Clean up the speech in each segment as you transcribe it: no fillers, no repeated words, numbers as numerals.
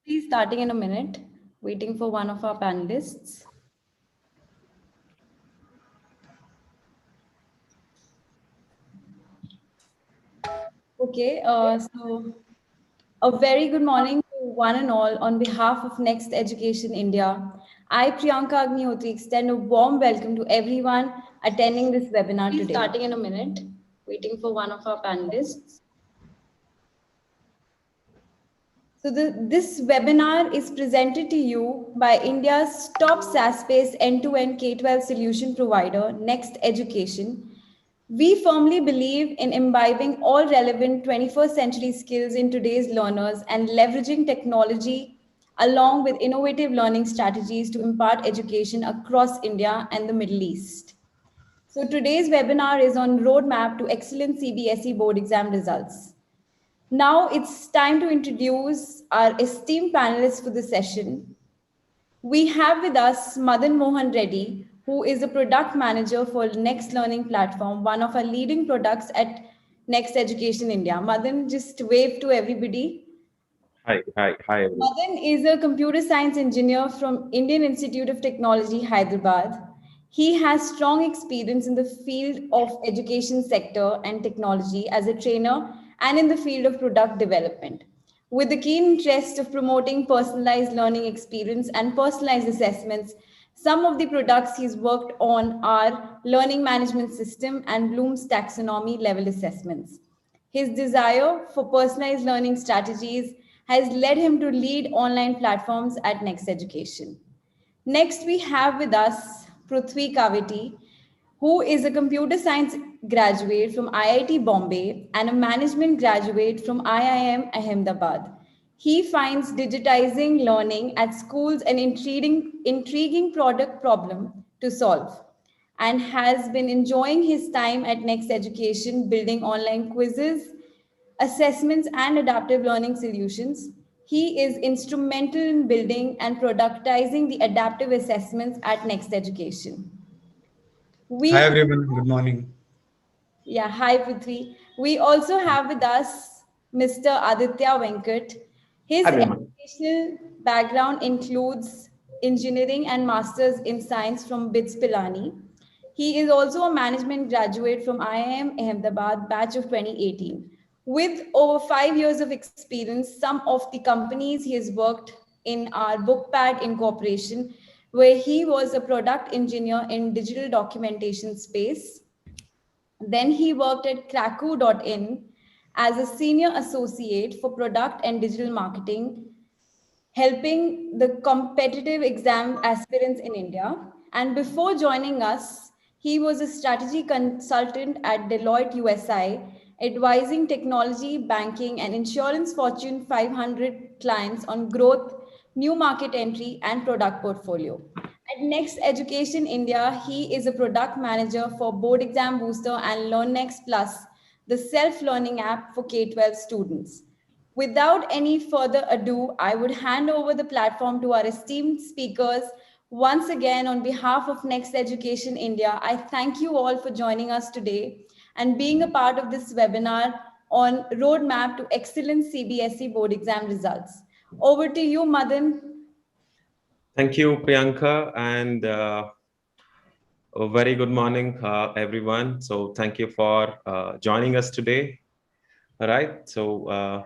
Please starting in a minute, waiting for one of our panelists. Okay, so a very good morning to one and all on behalf of Next Education India. I, Priyanka Agnihotri, extend a warm welcome to everyone attending this webinar today. Starting in a minute, waiting for one of our panelists. So this webinar is presented to you by India's top SaaS-based end-to-end K-12 solution provider, Next Education. We firmly believe in imbibing all relevant 21st century skills in today's learners and leveraging technology along with innovative learning strategies to impart education across India and the Middle East. So today's webinar is on Roadmap to Excellent CBSE Board Exam Results. Now it's time to introduce our esteemed panelists for the session. We have with us Madan Mohan Reddy, who is a product manager for Next Learning Platform, one of our leading products at Next Education India. Madan, just wave to everybody. Hi, everyone. Madan is a computer science engineer from Indian Institute of Technology, Hyderabad. He has strong experience in the field of education sector and technology as a trainer and in the field of product development. With the keen interest of promoting personalized learning experience and personalized assessments, some of the products he's worked on are learning management system and Bloom's taxonomy level assessments. His desire for personalized learning strategies has led him to lead online platforms at Next Education. Next, we have with us Prithvi Kaveti, who is a computer science graduate from IIT Bombay and a management graduate from IIM Ahmedabad. He finds digitizing learning at schools an intriguing product problem to solve and has been enjoying his time at Next Education building online quizzes, assessments, and adaptive learning solutions. He is instrumental in building and productizing the adaptive assessments at Next Education. Hi We everyone, good morning. Yeah, hi Prithvi. We also have with us Mr. Aditya Venkat. His Hi, everyone. educational background includes engineering and masters in science from BITS Pilani. He is also a management graduate from IIM Ahmedabad batch of 2018. With over 5 years of experience, some of the companies he has worked in are Bookpad Incorporation, where he was a product engineer in digital documentation space. Then he worked at Krakow.in as a senior associate for product and digital marketing, helping the competitive exam aspirants in India. And before joining us, he was a strategy consultant at Deloitte USI, advising technology, banking, and insurance Fortune 500 clients on growth, new market entry, and product portfolio. At Next Education India, he is a product manager for Board Exam Booster and LearnNext Plus, the self-learning app for K-12 students. Without any further ado, I would hand over the platform to our esteemed speakers. Once again, on behalf of Next Education India, I thank you all for joining us today and being a part of this webinar on Roadmap to Excellent CBSE Board Exam Results. Over to you, Madan. Thank you, Priyanka, and a very good morning, everyone. So thank you for joining us today. All right, so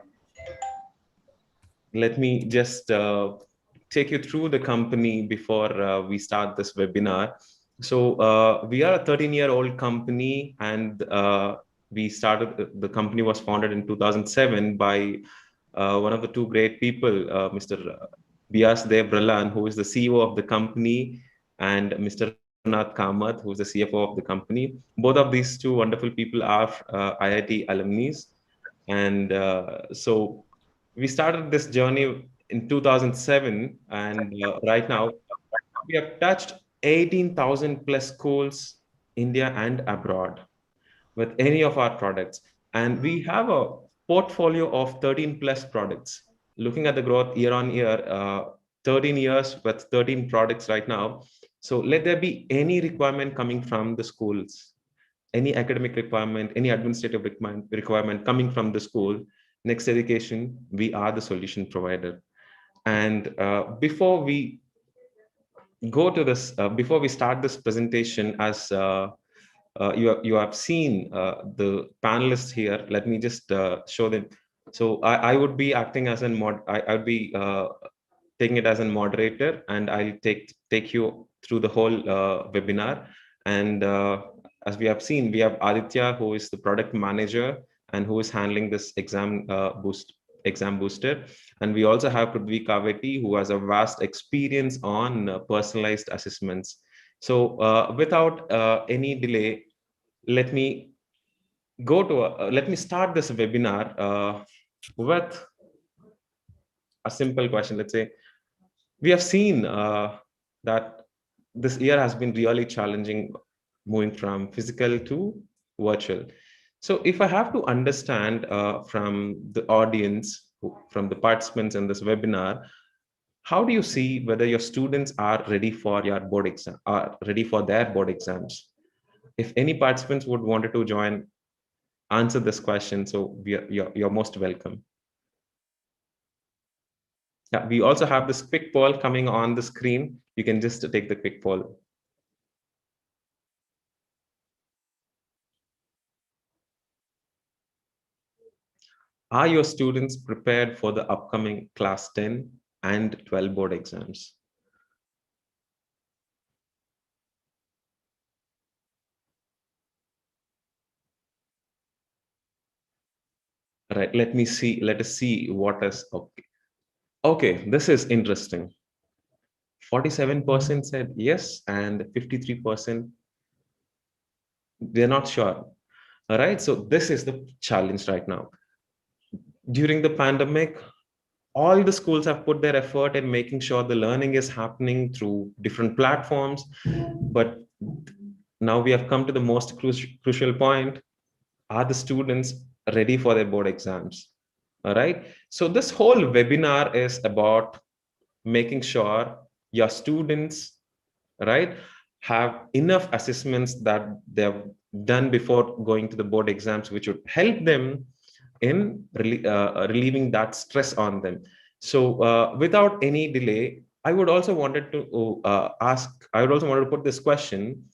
let me just take you through the company before we start this webinar. So we are a 13-year-old company, and the company was founded in 2007 by one of the two great people, Mr. Bias Dev Bralan, who is the CEO of the company, and Mr. Nath Kamath, who is the CFO of the company. Both of these two wonderful people are IIT alumni. And so we started this journey in 2007, and right now we have touched 18,000 plus schools, India and abroad, with any of our products. And we have a portfolio of 13 plus products. Looking at the growth year on year, 13 years with 13 products right now. So let there be any requirement coming from the schools, any academic requirement, any administrative requirement coming from the school, Next Education, we are the solution provider. And before we go to this, before we start this presentation, as you have seen the panelists here, let me just show them. So I would be acting as I would be taking it as a moderator, and I'll take you through the whole webinar. And as we have seen, we have Aditya, who is the product manager and who is handling this exam booster. And we also have Prithvi Kaveti, who has a vast experience on personalized assessments. So without any delay, let me let me start this webinar with a simple question. Let's say we have seen that this year has been really challenging, moving from physical to virtual. So if I have to understand from the audience, from the participants in this webinar, how do you see whether your students are ready for your board exam, are ready for their board exams? If any participants would wanted to join, answer this question, so you're most welcome. Yeah, we also have this quick poll coming on the screen. You can just take the quick poll. Are your students prepared for the upcoming class 10 and 12 board exams? Right, let us see what is okay. Okay, this is interesting. 47% said yes, and 53% they're not sure. All right, so this is the challenge right now. During the pandemic, all the schools have put their effort in making sure the learning is happening through different platforms. But now we have come to the most crucial point. Are the students ready for their board exams? All right. So this whole webinar is about making sure your students, right, have enough assessments that they've done before going to the board exams, which would help them in relieving that stress on them. So without any delay, I would also wanted to put this question.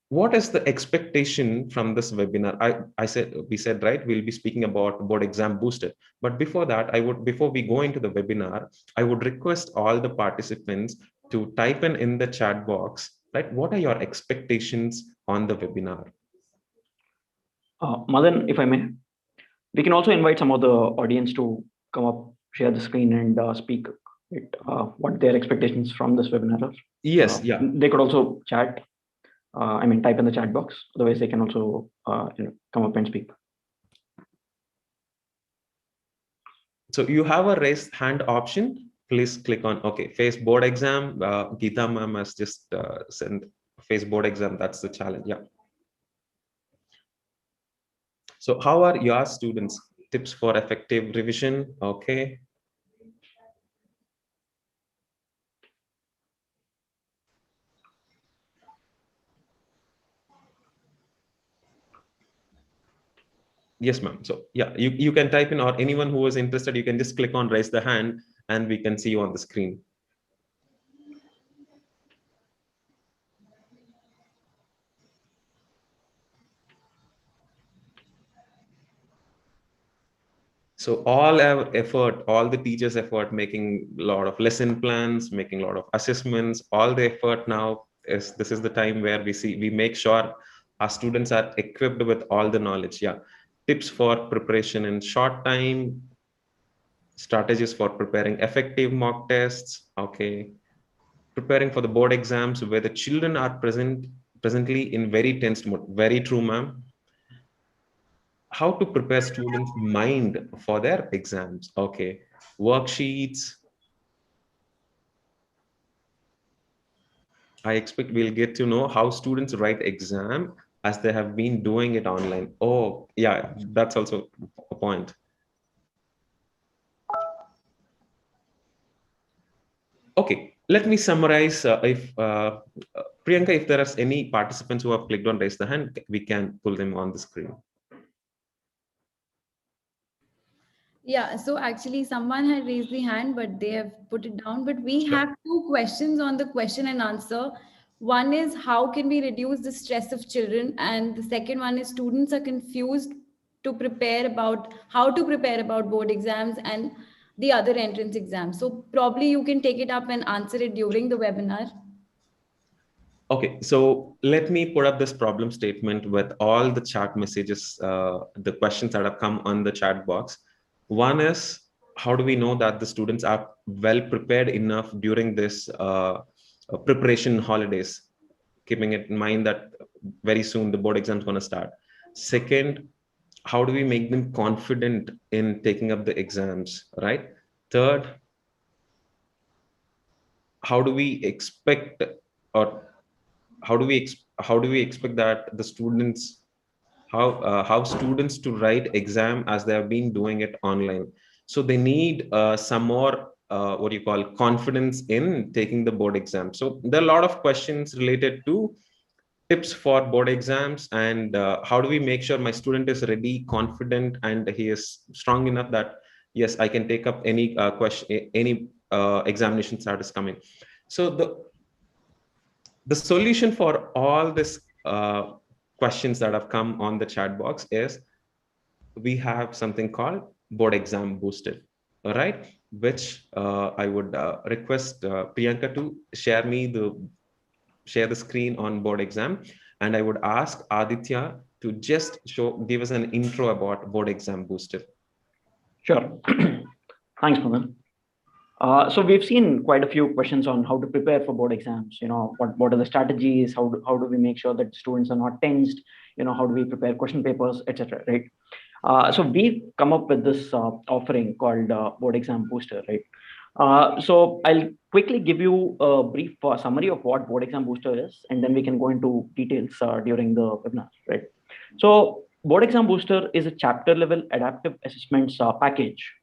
What is the expectation from this webinar? We said, right, we'll be speaking about board exam booster. But before that, before we go into the webinar, I would request all the participants to type in the chat box, right? What are your expectations on the webinar? Madan, if I may, we can also invite some of the audience to come up, share the screen, and speak what their expectations from this webinar are. Yes, yeah. They could also chat. Type in the chat box. Otherwise, they can also come up and speak. So you have a raise hand option. Please click on, okay, face board exam. Geeta ma'am has just sent face board exam. That's the challenge, yeah. So how are your students? Tips for effective revision, okay. Yes, ma'am. So yeah, you can type in, or anyone who is interested, you can just click on raise the hand and we can see you on the screen. So all our effort, all the teachers' effort, making a lot of lesson plans, making a lot of assessments, all the effort now this is the time where we make sure our students are equipped with all the knowledge. Yeah. Tips for preparation in short time, strategies for preparing effective mock tests. Okay. Preparing for the board exams where the children are presently in very tense mode. Very true, ma'am. How to prepare students' mind for their exams. Okay. Worksheets. I expect we'll get to know how students write exam as they have been doing it online. Oh, yeah, that's also a point. Okay, let me summarize. Priyanka, if there are any participants who have clicked on raise the hand, we can pull them on the screen. Yeah, so actually someone had raised the hand, but they have put it down. But we Sure. have two questions on the question and answer. One is how can we reduce the stress of children? And the second one is students are confused to prepare about how to prepare about board exams and the other entrance exams. So probably you can take it up and answer it during the webinar. Okay, so let me put up this problem statement with all the chat messages, the questions that have come on the chat box. One is, how do we know that the students are well prepared enough during this preparation holidays, keeping it in mind that very soon the board exam is going to start? Second, how do we make them confident in taking up the exams, right? Third, how do we expect or how do we expect that the students how students to write exam as they have been doing it online? So they need some more what do you call confidence in taking the board exam. So there are a lot of questions related to tips for board exams, and how do we make sure my student is ready, confident, and he is strong enough that yes, I can take up any question, any examinations that is coming. So the solution for all this questions that have come on the chat box is we have something called board exam booster, all right, which I would request Priyanka to share the screen on board exam, and I would ask Aditya to just give us an intro about board exam booster. Sure. Thanks, Madan. So we've seen quite a few questions on how to prepare for board exams. What are the strategies? How do we make sure that students are not tensed? How do we prepare question papers, etc. Right? So we've come up with this offering called Board Exam Booster, right? So I'll quickly give you a brief summary of what Board Exam Booster is, and then we can go into details during the webinar, right? So Board Exam Booster is a chapter level adaptive assessments package,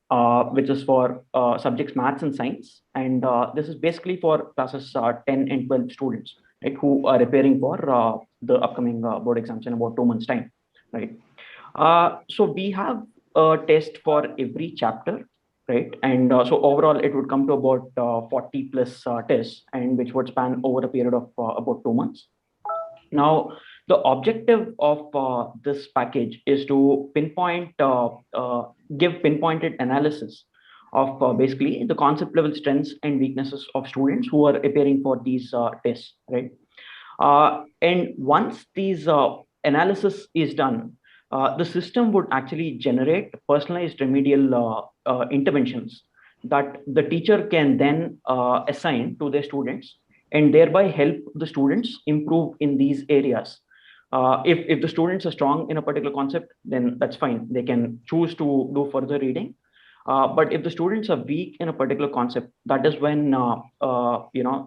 which is for subjects maths and science. And this is basically for classes 10 and 12 students, right, who are preparing for the upcoming board exams in about 2 months' time, right? So we have a test for every chapter, right? And so overall, it would come to about 40 plus tests, and which would span over a period of about 2 months. Now, the objective of this package is to give pinpointed analysis of basically the concept level strengths and weaknesses of students who are appearing for these tests, right? And once these analysis is done, the system would actually generate personalized remedial interventions that the teacher can then assign to their students and thereby help the students improve in these areas. If the students are strong in a particular concept, then that's fine. They can choose to do further reading. But if the students are weak in a particular concept, that is when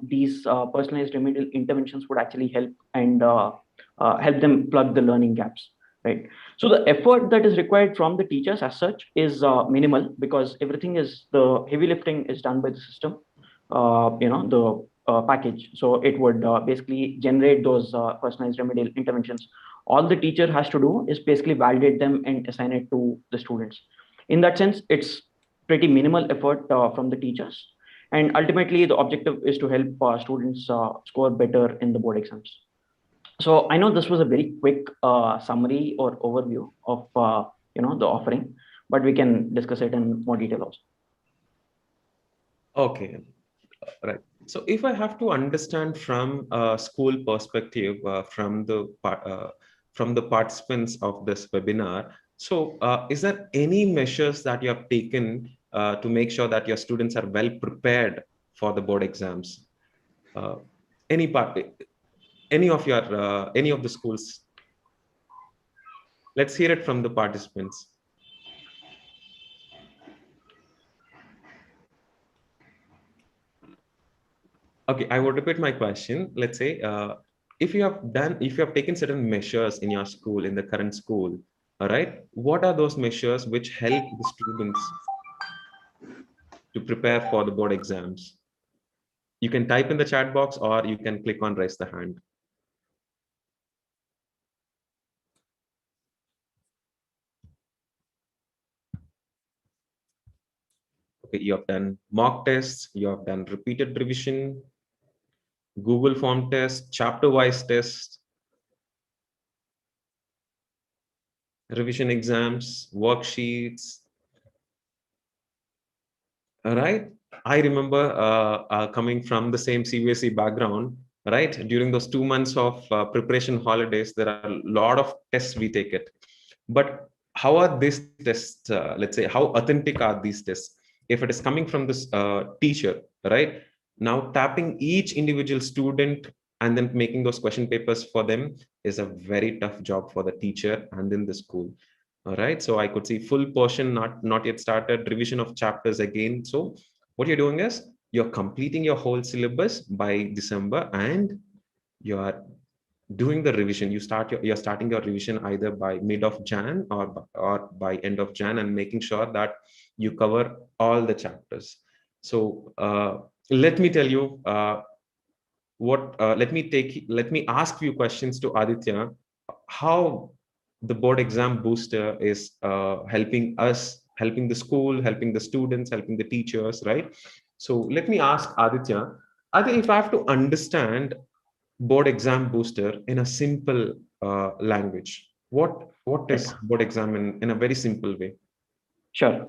these personalized remedial interventions would actually help and help them plug the learning gaps, right? So the effort that is required from the teachers as such is minimal, because the heavy lifting is done by the system, the package. So it would basically generate those personalized remedial interventions. All the teacher has to do is basically validate them and assign it to the students. In that sense, it's pretty minimal effort from the teachers. And ultimately, the objective is to help students score better in the board exams. So I know this was a very quick summary or overview of the offering, but we can discuss it in more detail also. Okay, right. So if I have to understand from a school perspective, from the participants of this webinar, so is there any measures that you have taken to make sure that your students are well prepared for the board exams? Any of the schools? Let's hear it from the participants. Okay, I will repeat my question. Let's say if you have taken certain measures in your school, in the current school, all right, what are those measures which help the students to prepare for the board exams? You can type in the chat box or you can click on raise the hand. Okay, you have done mock tests, you have done repeated revision, Google form test, chapter wise test, revision exams, worksheets. All right. I remember coming from the same CBSE background, right? During those 2 months of preparation holidays, there are a lot of tests we take it. But how are these tests, let's say, how authentic are these tests? If it is coming from this teacher, right? Now tapping each individual student and then making those question papers for them is a very tough job for the teacher and in the school. All right, so I could see full portion not yet started, revision of chapters again. So what you're doing is you're completing your whole syllabus by December, and you are doing the revision. You're starting your revision either by mid of Jan or by end of Jan, and making sure that you cover all the chapters. So let me tell you let me ask you questions to Aditya, how the board exam booster is helping us, helping the school, helping the students, helping the teachers, right? So let me ask Aditya, if I have to understand board exam booster in a simple language, what is board exam in a very simple way? Sure.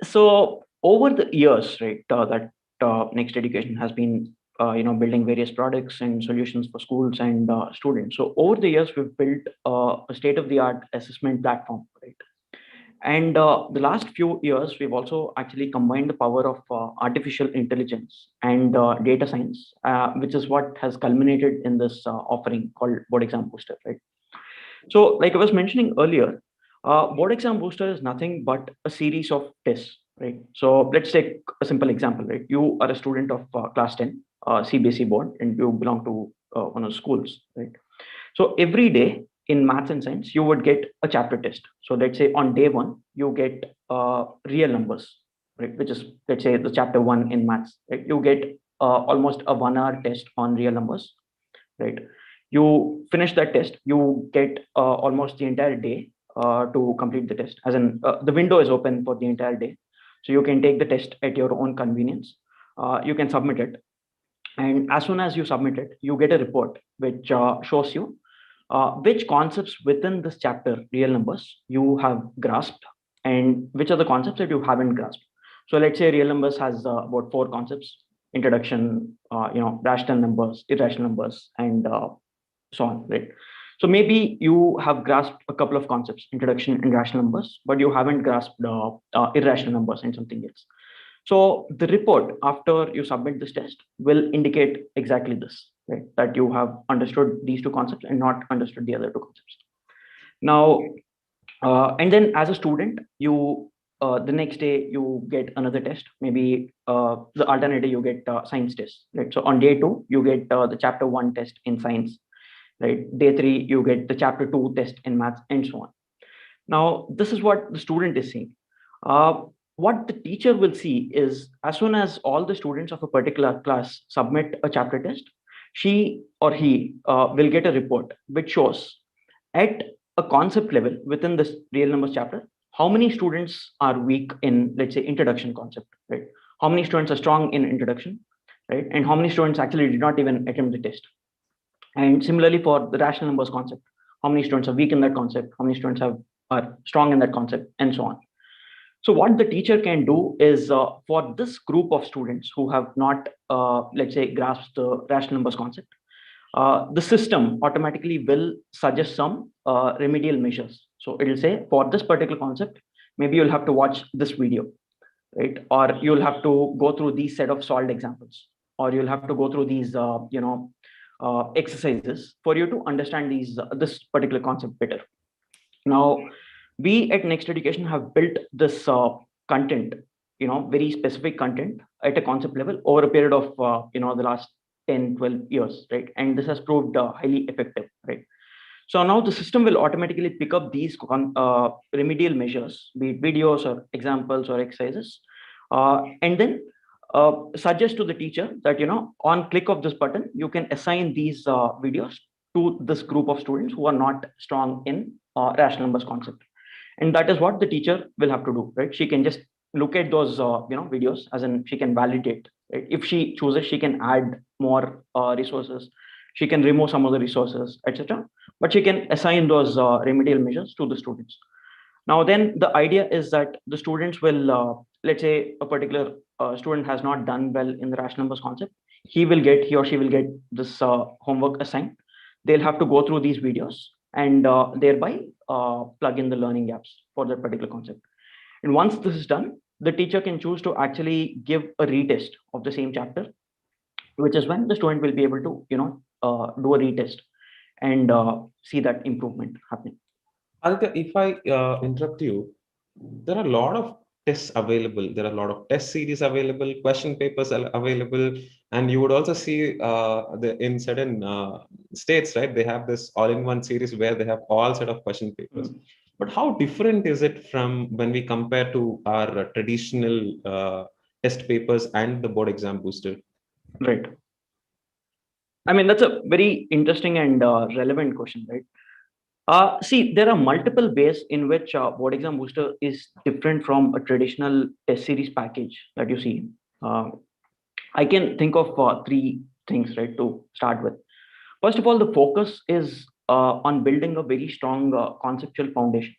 So over the years, right, that Next Education has been, building various products and solutions for schools and students. So over the years, we've built a state-of-the-art assessment platform, right? And the last few years, we've also actually combined the power of artificial intelligence and data science, which is what has culminated in this offering called Board Exam Booster, right? So, like I was mentioning earlier, Board Exam Booster is nothing but a series of tests, right? So, let's take a simple example, right? You are a student of class 10, CBSE board, and you belong to one of the schools, right? So, every day in maths and science, you would get a chapter test. So, let's say on day one, you get real numbers, right? Which is, let's say, the chapter one in maths, right? You get almost a 1 hour test on real numbers, right? You finish that test, you get almost the entire day to complete the test, as in the window is open for the entire day, so you can take the test at your own convenience. You can submit it, and as soon as you submit it, you get a report which shows you which concepts within this chapter real numbers you have grasped, and which are the concepts that you haven't grasped. So let's say real numbers has about 4 concepts: introduction, rational numbers, irrational numbers, and so on, right? So maybe you have grasped a couple of concepts, introduction and rational numbers, but you haven't grasped irrational numbers and something else. So the report after you submit this test will indicate exactly this, right? That you have understood these 2 concepts and not understood the other 2 concepts. Now, and then as a student, you the next day you get another test. Maybe the alternate day you get science test, right? So on day 2, you get the chapter 1 test in science, right? Day 3, you get the chapter 2 test in maths, and so on. Now, this is what the student is seeing. What the teacher will see is, as soon as all the students of a particular class submit a chapter test, she or he will get a report which shows at a concept level within this real numbers chapter, how many students are weak in, let's say, introduction concept, right? How many students are strong in introduction, right? And how many students actually did not even attempt the test. And similarly for the rational numbers concept, how many students are weak in that concept, how many students are strong in that concept, and so on. So what the teacher can do is, for this group of students who have not, let's say, grasped the rational numbers concept, the system automatically will suggest some remedial measures. So it will say, for this particular concept, maybe you'll have to watch this video, right? Or you'll have to go through these set of solved examples, or you'll have to go through these, exercises for you to understand this particular concept better. Now, we at Next Education have built this content, very specific content at a concept level over a period of, the last 10, 12 years, right? And this has proved highly effective, right? So now the system will automatically pick up these remedial measures, be it videos or examples or exercises, and then suggest to the teacher that, on click of this button, you can assign these videos to this group of students who are not strong in rational numbers concept. And that is what the teacher will have to do, right? She can just look at those videos, as in she can validate, right? If she chooses, she can add more resources, she can remove some of the resources, etc. But she can assign those remedial measures to the students. Now then the idea is that the students will let's say a particular student has not done well in the rational numbers concept, he or she will get this homework assigned. They'll have to go through these videos and thereby plug in the learning gaps for that particular concept. And once this is done, the teacher can choose to actually give a retest of the same chapter, which is when the student will be able to do a retest and see that improvement happening. Aditya, if I interrupt you, there are a lot of tests available. There are a lot of test series available, question papers are available, and you would also see in certain states, right? They have this all-in-one series where they have all set of question papers. Mm. But how different is it from when we compare to our traditional test papers and the board exam booster? Right. I mean, that's a very interesting and relevant question, right? See, there are multiple ways in which Board Exam Booster is different from a traditional test series package that you see. I can think of three things, right, to start with. First of all, the focus is on building a very strong conceptual foundation,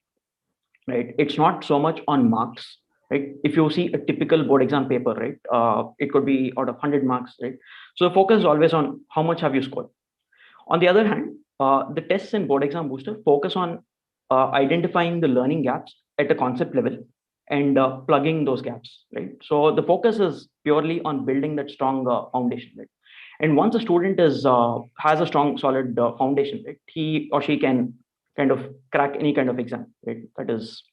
right? It's not so much on marks, right? If you see a typical board exam paper, right, it could be out of 100 marks, right? So the focus is always on how much have you scored. On the other hand, the tests in Board Exam Booster focus on identifying the learning gaps at a concept level and plugging those gaps, right? So the focus is purely on building that strong foundation, right? And once a student has a strong, solid foundation, right, he or she can kind of crack any kind of exam, right? That is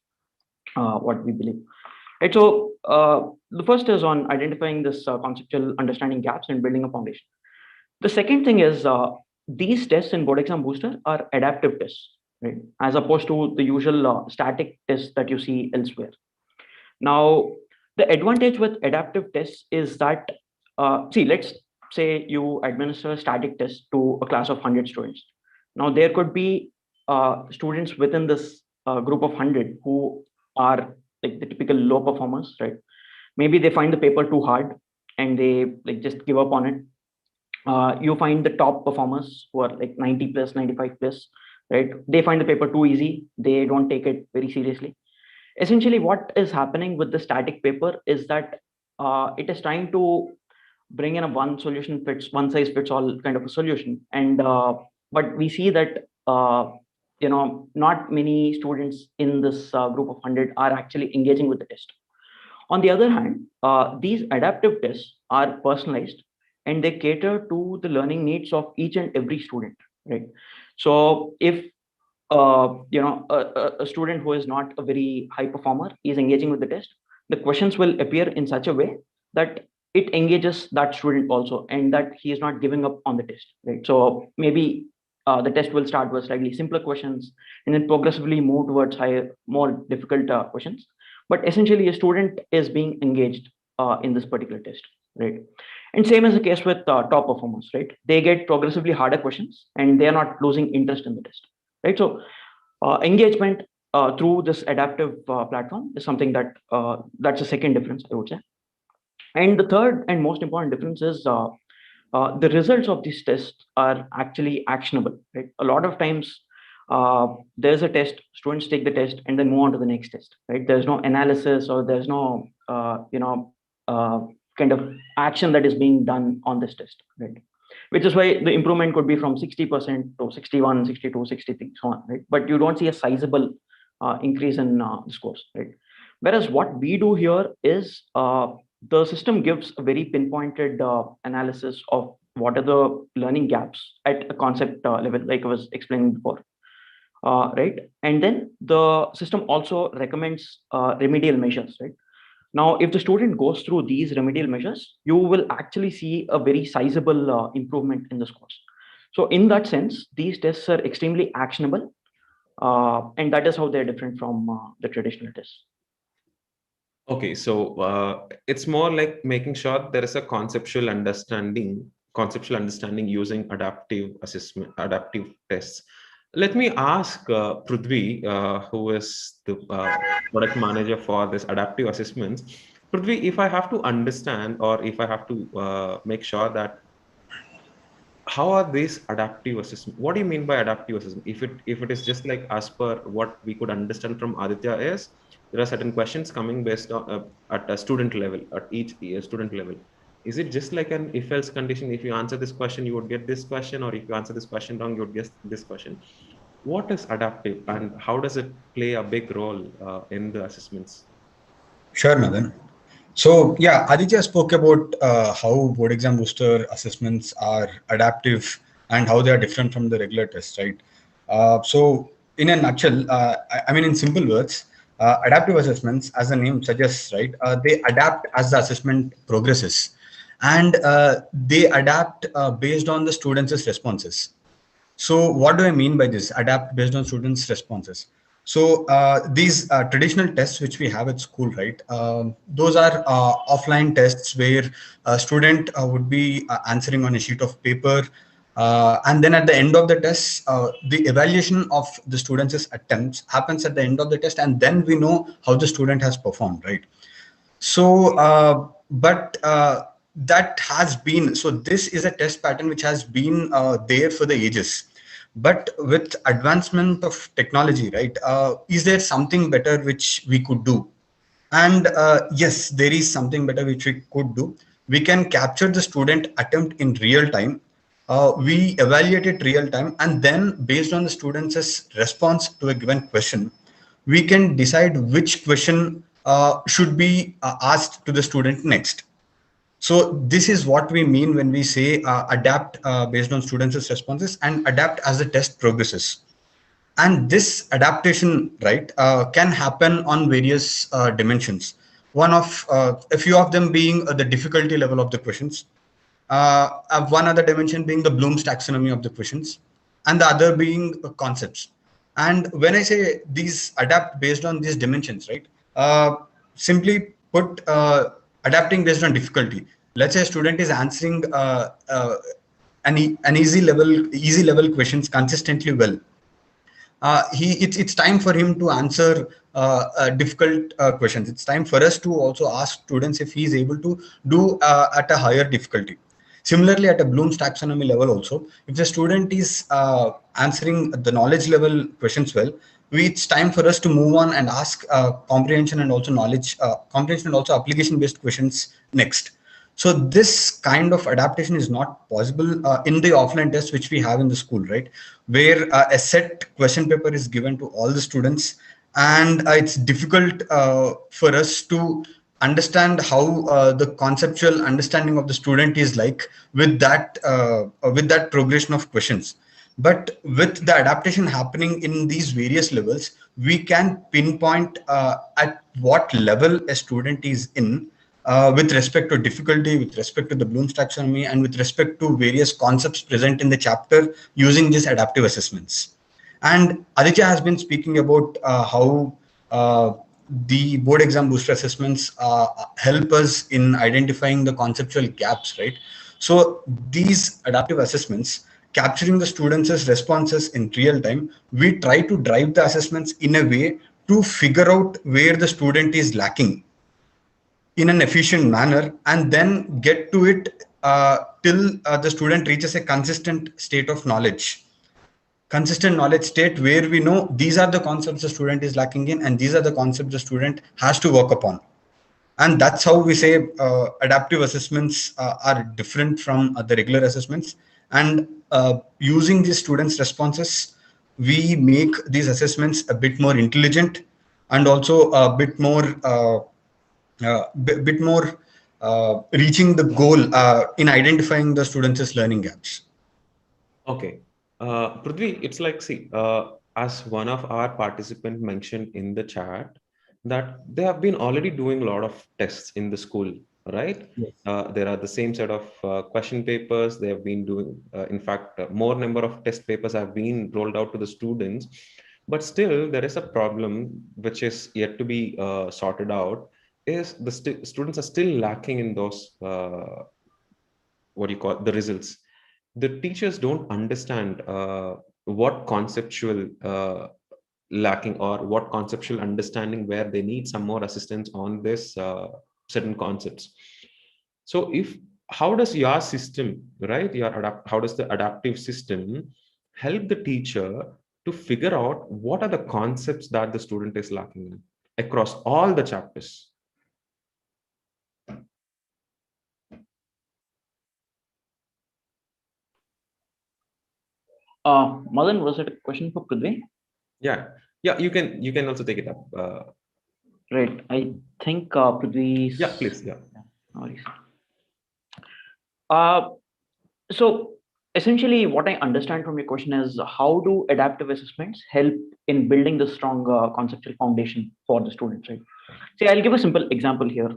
what we believe. Right. So the first is on identifying this conceptual understanding gaps and building a foundation. The second thing is these tests in Board Exam Booster are adaptive tests, right? As opposed to the usual static tests that you see elsewhere. Now, the advantage with adaptive tests is that, see, let's say you administer a static test to a class of 100 students. Now, there could be students within this group of 100 who are like the typical low performers, right? Maybe they find the paper too hard and they like just give up on it. You find the top performers who are like 90 plus, 95 plus, right? They find the paper too easy. They don't take it very seriously. Essentially, what is happening with the static paper is that it is trying to bring in a one size fits all kind of a solution. And but we see that not many students in this group of 100 are actually engaging with the test. On the other hand, these adaptive tests are personalized and they cater to the learning needs of each and every student, right? So if a student who is not a very high performer is engaging with the test, the questions will appear in such a way that it engages that student also, and that he is not giving up on the test, right? So maybe the test will start with slightly simpler questions and then progressively move towards higher, more difficult questions. But essentially, a student is being engaged in this particular test, right? And same as the case with top performers, right? They get progressively harder questions and they are not losing interest in the test, right? So engagement through this adaptive platform is something that that's the second difference, I would say. And the third and most important difference is the results of these tests are actually actionable, right? A lot of times there's a test, students take the test and then move on to the next test, right? There's no analysis or there's no kind of action that is being done on this test, right? Which is why the improvement could be from 60% to 61, 62, 63, so on, right? But you don't see a sizable increase in the scores, right? Whereas what we do here is the system gives a very pinpointed analysis of what are the learning gaps at a concept level, like I was explaining before, right? And then the system also recommends remedial measures, right? Now, if the student goes through these remedial measures, you will actually see a very sizable improvement in the scores. So in that sense, these tests are extremely actionable, and that is how they're different from the traditional tests. Okay, so it's more like making sure there is a conceptual understanding using adaptive assessment, adaptive tests. Let me ask Prithvi, who is the product manager for this adaptive assessments. Prithvi, if I have to understand or if I have to make sure that how are these adaptive assessment? What do you mean by adaptive assessment? If it is just like as per what we could understand from Aditya is there are certain questions coming based on at a student level, at each student level. Is it just like an if else condition? If you answer this question, you would get this question, or if you answer this question wrong, you would get this question. What is adaptive and how does it play a big role in the assessments? Sure, Madan. So yeah, Aditya spoke about how board exam booster assessments are adaptive and how they are different from the regular tests, right? So in a nutshell, I mean in simple words, adaptive assessments, as the name suggests, right, they adapt as the assessment progresses, and they adapt based on the students' responses. So what do I mean by this? Adapt based on students' responses. So these traditional tests which we have at school, right? Those are offline tests where a student would be answering on a sheet of paper. And then at the end of the test, the evaluation of the students' attempts happens at the end of the test. And then we know how the student has performed, right? So, but that has been, so this is a test pattern which has been there for the ages. But with advancement of technology, right, is there something better which we could do? And yes, there is something better which we could do. We can capture the student attempt in real time. We evaluate it real time, and then based on the students' response to a given question, we can decide which question should be asked to the student next. So this is what we mean when we say adapt based on students' responses and adapt as the test progresses. And this adaptation, right, can happen on various dimensions. A few of them being the difficulty level of the questions, one other dimension being the Bloom's taxonomy of the questions, and the other being concepts. And when I say these adapt based on these dimensions, right, simply put, adapting based on difficulty. Let's say a student is answering an easy level questions consistently well. It's time for him to answer difficult questions. It's time for us to also ask students if he is able to do at a higher difficulty. Similarly, at a Bloom's taxonomy level also, if the student is answering the knowledge level questions well, it's time for us to move on and ask comprehension and also comprehension and also application based questions next. So this kind of adaptation is not possible in the offline test which we have in the school, right? Where a set question paper is given to all the students, and it's difficult for us to understand how the conceptual understanding of the student is like with that progression of questions. But with the adaptation happening in these various levels, we can pinpoint at what level a student is in with respect to difficulty, with respect to the Bloom's taxonomy, and with respect to various concepts present in the chapter using these adaptive assessments. And Aditya has been speaking about how the board exam booster assessments help us in identifying the conceptual gaps, right? So these adaptive assessments, capturing the students' responses in real time, we try to drive the assessments in a way to figure out where the student is lacking in an efficient manner, and then get to it till the student reaches a consistent state of knowledge. Consistent knowledge state where we know these are the concepts the student is lacking in, and these are the concepts the student has to work upon. And that's how we say adaptive assessments are different from the regular assessments. And using these students' responses, we make these assessments a bit more intelligent and also a bit more reaching the goal in identifying the students' learning gaps. Okay. Prithvi, it's like, see, as one of our participants mentioned in the chat, that they have been already doing a lot of tests in the school, right? Yes. There are the same set of question papers. They have been doing, in fact, more number of test papers have been rolled out to the students. But still, there is a problem which is yet to be sorted out, is the students are still lacking in those, what do you call it, the results. The teachers don't understand what conceptual lacking or what conceptual understanding where they need some more assistance on this certain concepts. So how does your system, right, how does the adaptive system help the teacher to figure out what are the concepts that the student is lacking in across all the chapters? Madan, was it a question for Prithvi? Yeah, you can also take it up. Right. I think Prithvi. Yeah, please. Yeah. No worries. So essentially, what I understand from your question is how do adaptive assessments help in building the strong conceptual foundation for the students, right? See, I'll give a simple example here.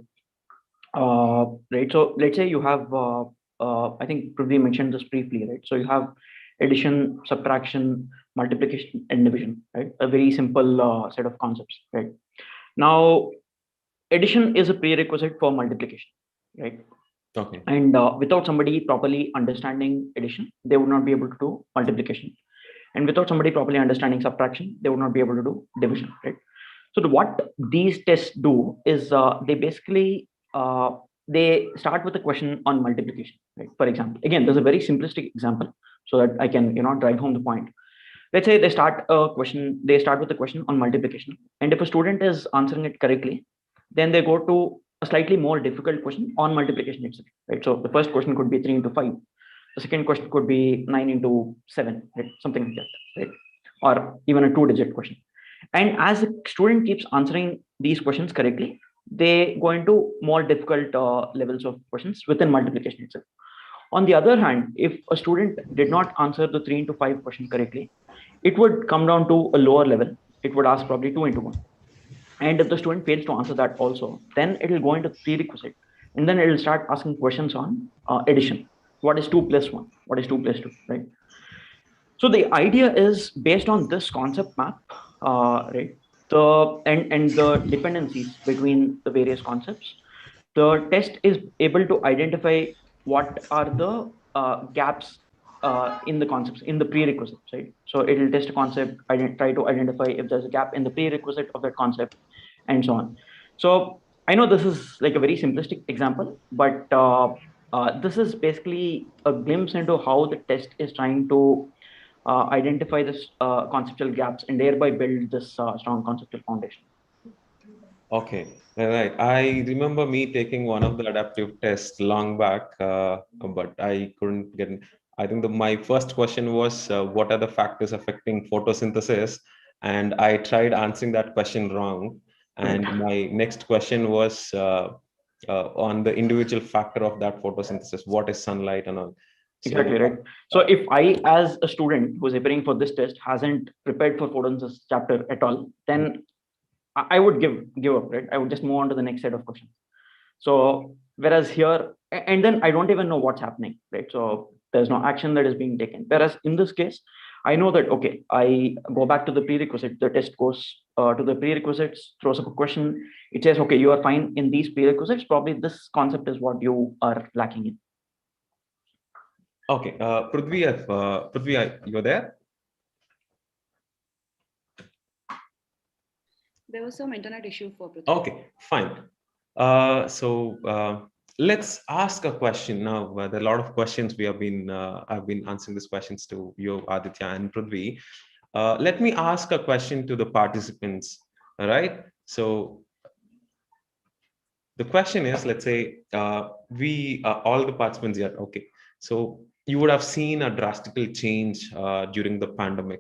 Right. So let's say you have, I think Prithvi mentioned this briefly, right? So you have addition, subtraction, multiplication, and division, right? A very simple set of concepts, right? Now, addition is a prerequisite for multiplication, right? Okay. And without somebody properly understanding addition, they would not be able to do multiplication. And without somebody properly understanding subtraction, they would not be able to do division, right? So what these tests do is they basically they start with a question on multiplication, right? For example, again, there's a very simplistic example so that I can drive home the point. Let's say they start with a question on multiplication, and if a student is answering it correctly, then they go to a slightly more difficult question on multiplication itself, right? So the first question could be 3 into 5. The second question could be 9 into 7, right? Something like that, right? Or even a 2-digit question. And as the student keeps answering these questions correctly, they go into more difficult levels of questions within multiplication itself. On the other hand, if a student did not answer the 3 into 5 question correctly, it would come down to a lower level. It would ask probably 2 into 1. And if the student fails to answer that also, then it will go into prerequisite. And then it will start asking questions on addition. What is 2 plus 1? What is 2 plus 2, right? So the idea is based on this concept map, right? And the dependencies between the various concepts, the test is able to identify what are the gaps in the concepts, in the prerequisites, right? So it will test a concept, try to identify if there's a gap in the prerequisite of that concept, and so on. So I know this is like a very simplistic example, but this is basically a glimpse into how the test is trying to identify this conceptual gaps and thereby build this strong conceptual foundation. Okay, right. I remember me taking one of the adaptive tests long back, but I couldn't get. I think my first question was, what are the factors affecting photosynthesis? And I tried answering that question wrong. And my next question was on the individual factor of that photosynthesis. What is sunlight and all? Exactly, right. So if I, as a student who's preparing for this test, hasn't prepared for photosynthesis chapter at all, then I would give up, right? I would just move on to the next set of questions. So whereas here, and then I don't even know what's happening, right? So there's no action that is being taken. Whereas in this case, I know that, okay, I go back to the prerequisite, the test goes to the prerequisites, throws up a question. It says, okay, you are fine in these prerequisites. Probably this concept is what you are lacking in. Okay, Prithvi, you're there? There was some internet issue for Prithvi. Okay, fine. So let's ask a question now. There are a lot of questions we have been. I've been answering these questions to you, Aditya and Prithvi. Let me ask a question to the participants. All right. So the question is, let's say we all the participants here. Okay. So you would have seen a drastical change during the pandemic.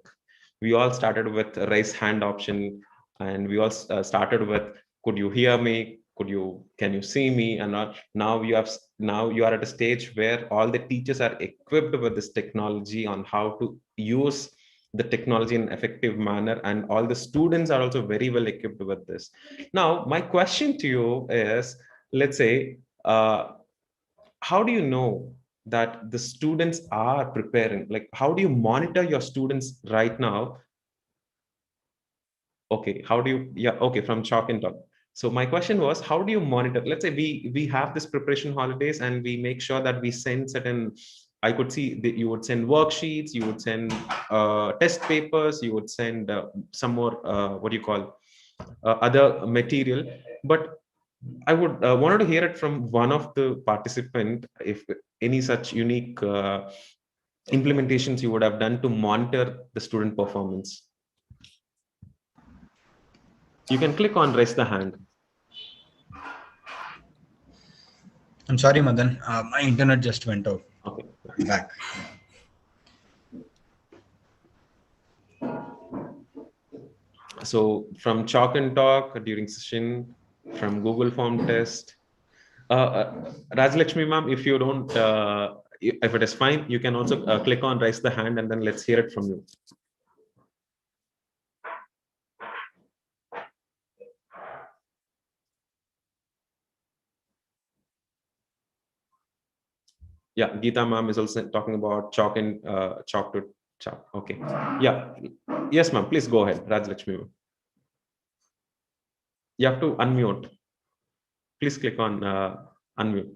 We all started with a raise hand option, and we all started with, could you hear me? Can you see me? And now you are at a stage where all the teachers are equipped with this technology on how to use the technology in an effective manner, and all the students are also very well equipped with this. Now, my question to you is, let's say, how do you know that the students are preparing? Like, how do you monitor your students right now? Okay, how do you, yeah, okay, from Chalk and Talk. So my question was, how do you monitor? Let's say we have this preparation holidays, and we make sure that we send certain I could see that you would send worksheets, you would send test papers, you would send some more, what do you call, other material. But I would wanted to hear it from one of the participant, if any such unique implementations you would have done to monitor the student performance. You can click on raise the hand. I'm sorry, Madan. My internet just went out. Okay. I'm back. So from Chalk and Talk during session, from Google Form test. Rajalakshmi ma'am, if you don't, if it is fine, you can also click on raise the hand and then let's hear it from you. Yeah, Geeta ma'am is also talking about chalk and chalk to chalk. Okay. Yeah. Yes, ma'am. Please go ahead, Rajalakshmi ma'am. You have to unmute. Please click on unmute.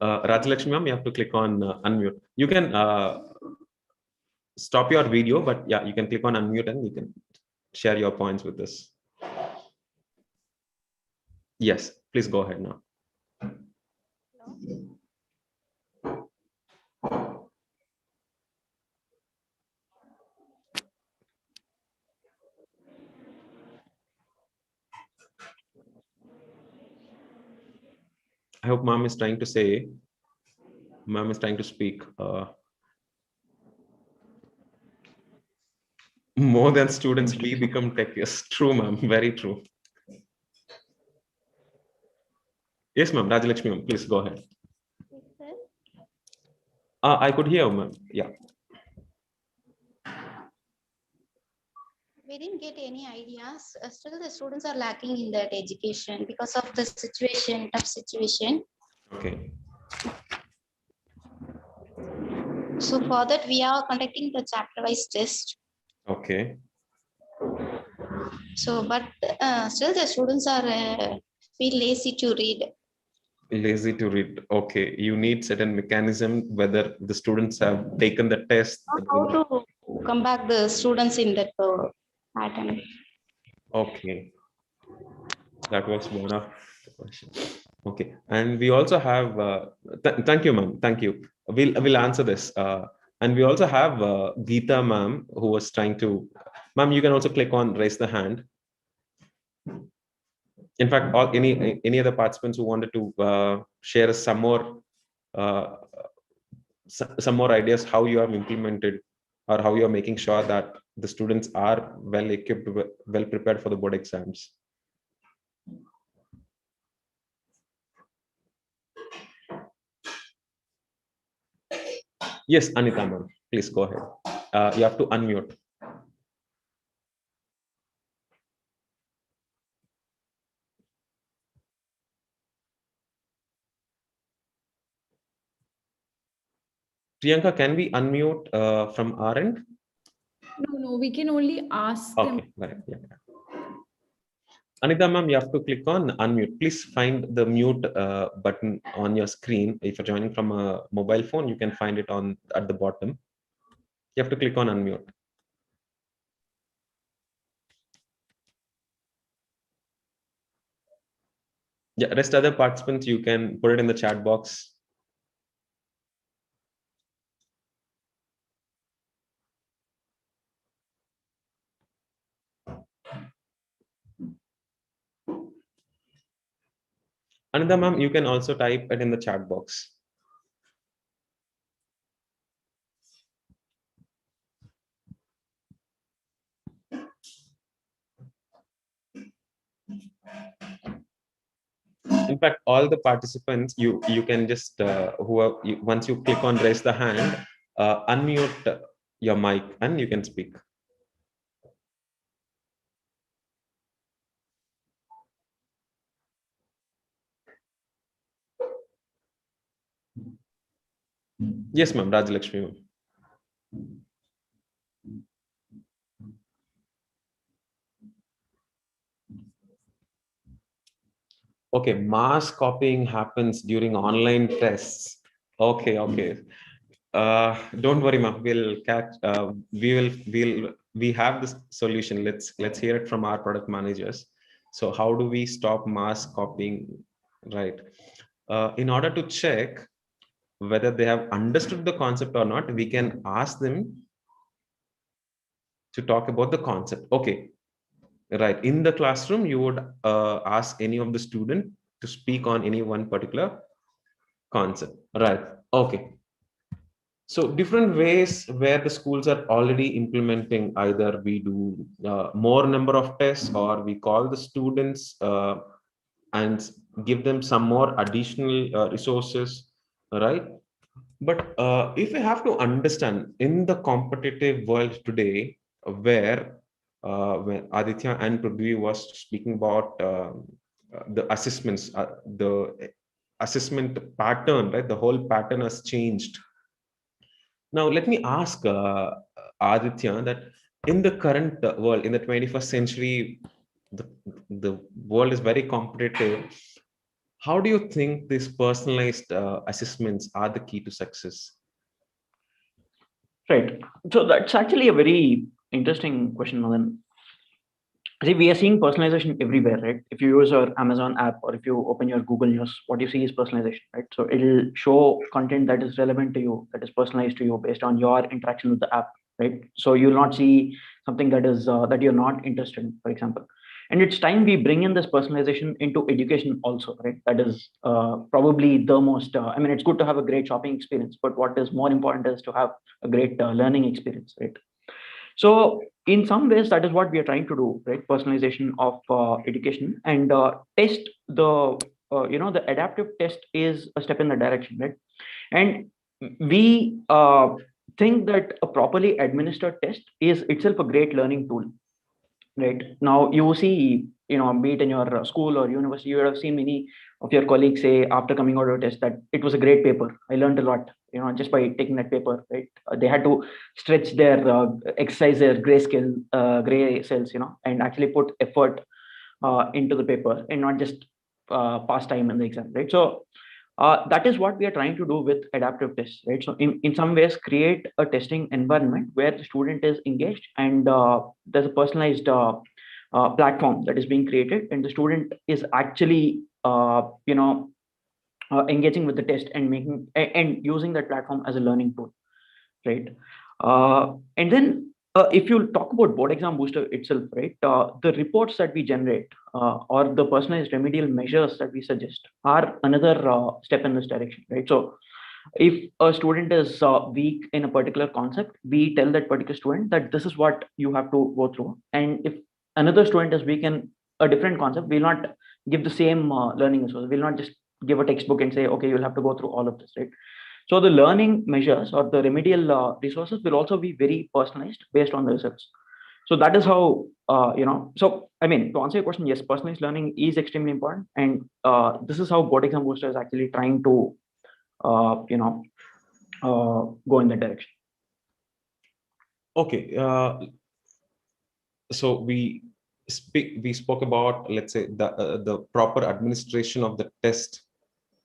Rajalakshmi ma'am, you have to click on unmute. You can stop your video, but yeah, you can click on unmute and you can share your points with us. Yes, please go ahead now. I hope ma'am is trying to say, ma'am is trying to speak. More than students, we become techies. True, ma'am. Very true. Yes, ma'am. Rajalakshmi ma'am, please go ahead. I could hear, ma'am. Yeah. We didn't get any ideas. Still, the students are lacking in that education because of the situation, tough situation. Okay. So for that, we are conducting the chapter-wise test. Okay. So, but still, the students are feel lazy to read. Lazy to read. Okay. You need certain mechanism, whether the students have taken the test. How to come back the students in that pattern? Okay. That was one of the questions. Okay. And we also have, thank you, ma'am. Thank you. We'll answer this. And we also have Geeta ma'am, who was trying to, ma'am, you can also click on raise the hand. In fact, any other participants who wanted to share some more ideas how you have implemented or how you are making sure that the students are well equipped, well prepared for the board exams. Yes, Anita ma'am, please go ahead. You have to unmute. Priyanka, can we unmute from our end? No, we can only ask them. Okay, got it. Yeah. Anita ma'am, you have to click on unmute. Please find the mute button on your screen. If you're joining from a mobile phone, you can find it at the bottom. You have to click on unmute. Yeah, rest other participants, you can put it in the chat box. Anita ma'am, you can also type it in the chat box. In fact, all the participants, you can just once you click on raise the hand, unmute your mic and you can speak. Yes, ma'am, Rajalakshmi ma'am. Okay, mass copying happens during online tests. Okay, okay. Don't worry, ma. We'll catch. We have this solution. Let's hear it from our product managers. So how do we stop mass copying? Right. In order to check whether they have understood the concept or not, we can ask them to talk about the concept. Okay. Right. In the classroom, you would ask any of the student to speak on any one particular concept. Right. Okay. So different ways where the schools are already implementing, either we do more number of tests, or we call the students and give them some more additional resources, right? But if we have to understand in the competitive world today, where when Aditya and Prithvi was speaking about the assessments, the assessment pattern, right? The whole pattern has changed. Now, let me ask Aditya that in the current world, in the 21st century, the world is very competitive. How do you think these personalized assessments are the key to success? Right. So that's actually a very interesting question, Madan. See, we are seeing personalization everywhere, right? If you use your Amazon app or if you open your Google News, what you see is personalization, right? So it'll show content that is relevant to you, that is personalized to you based on your interaction with the app, right? So you'll not see something that is that you're not interested in, for example. And it's time we bring in this personalization into education also, right? That is probably the most. I mean, it's good to have a great shopping experience, but what is more important is to have a great learning experience, right? So in some ways, that is what we are trying to do, right? Personalization of education, and test the, the adaptive test is a step in the direction, right? And we think that a properly administered test is itself a great learning tool, right? Now you see, be it in your school or university, you would have seen many of your colleagues say after coming out of a test that it was a great paper. I learned a lot, just by taking that paper, right? They had to stretch their exercise their gray cells, and actually put effort into the paper and not just pass time in the exam, right? So that is what we are trying to do with adaptive tests, right? So in some ways, create a testing environment where the student is engaged, and there's a personalized platform that is being created, and the student is actually, engaging with the test and making and using that platform as a learning tool, right? And then if you talk about Board Exam Booster itself, right, the reports that we generate or the personalized remedial measures that we suggest are another step in this direction, right? So if a student is weak in a particular concept, we tell that particular student that this is what you have to go through. And if another student is weak in a different concept, we'll not give the same learning resource. We'll not just give a textbook and say, okay, you'll have to go through all of this, right? So the learning measures or the remedial resources will also be very personalized based on the results. So that is how, so I mean, to answer your question, yes, personalized learning is extremely important. And this is how Board Exam Booster is actually trying to, go in that direction. Okay. So we spoke about, let's say, the proper administration of the test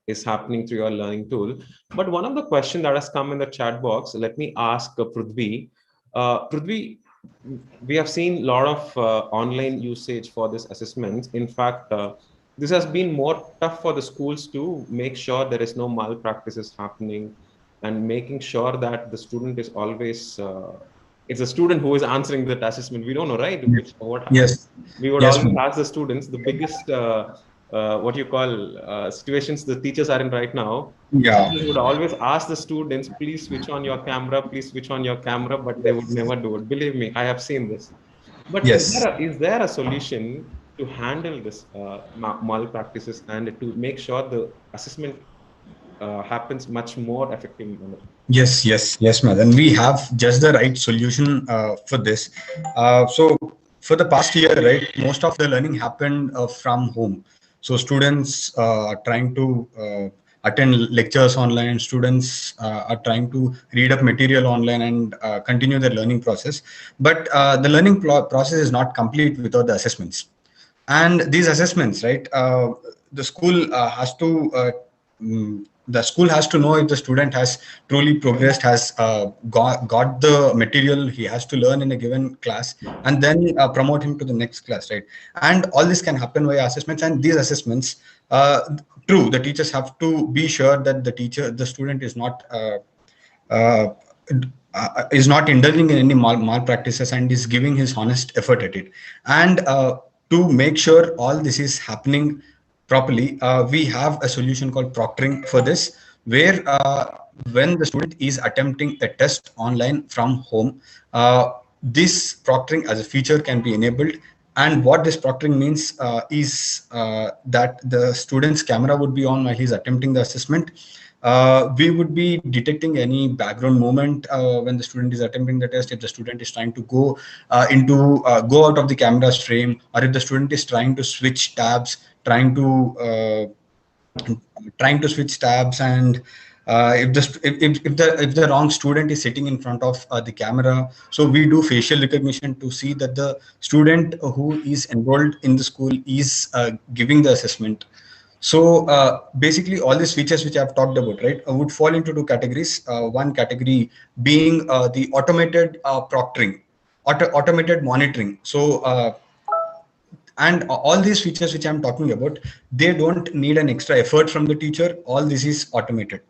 is happening through your learning tool. But one of the questions that has come in the chat box, let me ask Prithvi. Prithvi, we have seen a lot of online usage for this assessment. In fact, this has been more tough for the schools to make sure there is no malpractices happening, and making sure that the student is always, it's a student who is answering that assessment. We don't know, right? What happens. Yes. We would Yes, always ma'am. ask the students, the biggest what you call situations the teachers are in right now. Yeah. Teachers would always ask the students, please switch on your camera, please switch on your camera, but they would never do it. Believe me, I have seen this. But Yes. is there a solution to handle this malpractices and to make sure the assessment happens much more effective manner? Yes, Madan. We have just the right solution for this. So for the past year, right, most of the learning happened from home. So students are trying to attend lectures online. Students are trying to read up material online and continue their learning process. But the learning process is not complete without the assessments. And these assessments, right, the school has to the school has to know if the student has truly progressed, has got the material he has to learn in a given class, and then promote him to the next class, right? And all this can happen via assessments, and these assessments, true, the teachers have to be sure that the student uh, is not indulging in any malpractices and is giving his honest effort at it. And to make sure all this is happening properly, we have a solution called proctoring for this, where when the student is attempting a test online from home, this proctoring as a feature can be enabled. And what this proctoring means is that the student's camera would be on while he's attempting the assessment. We would be detecting any background movement when the student is attempting the test. If the student is trying to go go out of the camera's frame, or if the student is trying to switch tabs, trying to switch tabs, and if the wrong student is sitting in front of the camera, so we do facial recognition to see that the student who is enrolled in the school is giving the assessment. So basically, all these features which I've talked about, right, would fall into two categories. One category being the automated proctoring, automated monitoring. So and all these features which I'm talking about, they don't need an extra effort from the teacher. All this is automated.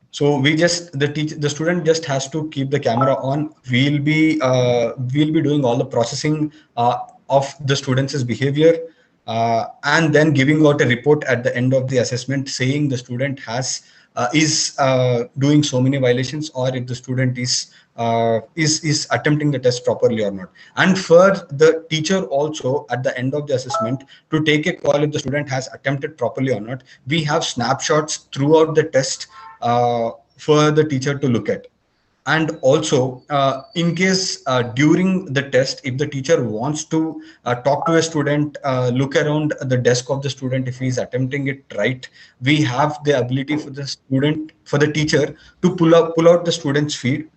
So we just the student just has to keep the camera on. We'll be doing all the processing of the student's behavior, and then giving out a report at the end of the assessment saying the student is doing so many violations, or if the student is attempting the test properly or not. And for the teacher also, at the end of the assessment, to take a call if the student has attempted properly or not, we have snapshots throughout the test for the teacher to look at. And also, in case during the test, if the teacher wants to talk to a student, look around the desk of the student, if he is attempting it right, we have the ability for the teacher to pull out the student's feed,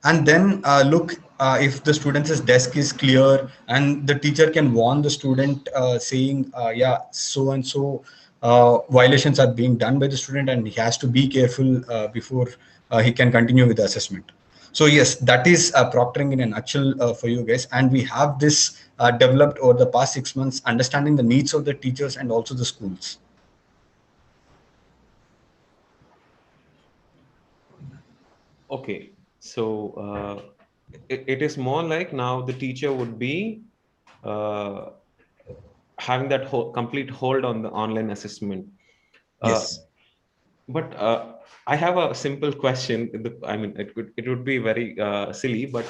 and then look if the student's desk is clear, and the teacher can warn the student saying, yeah, so and so violations are being done by the student, and he has to be careful before he can continue with the assessment. So yes, that is proctoring in a nutshell for you guys. And we have this developed over the past 6 months, understanding the needs of the teachers and also the schools. Okay, so it is more like now the teacher would be having that complete hold on the online assessment. Yes. But I have a simple question. I mean, it would be very silly, but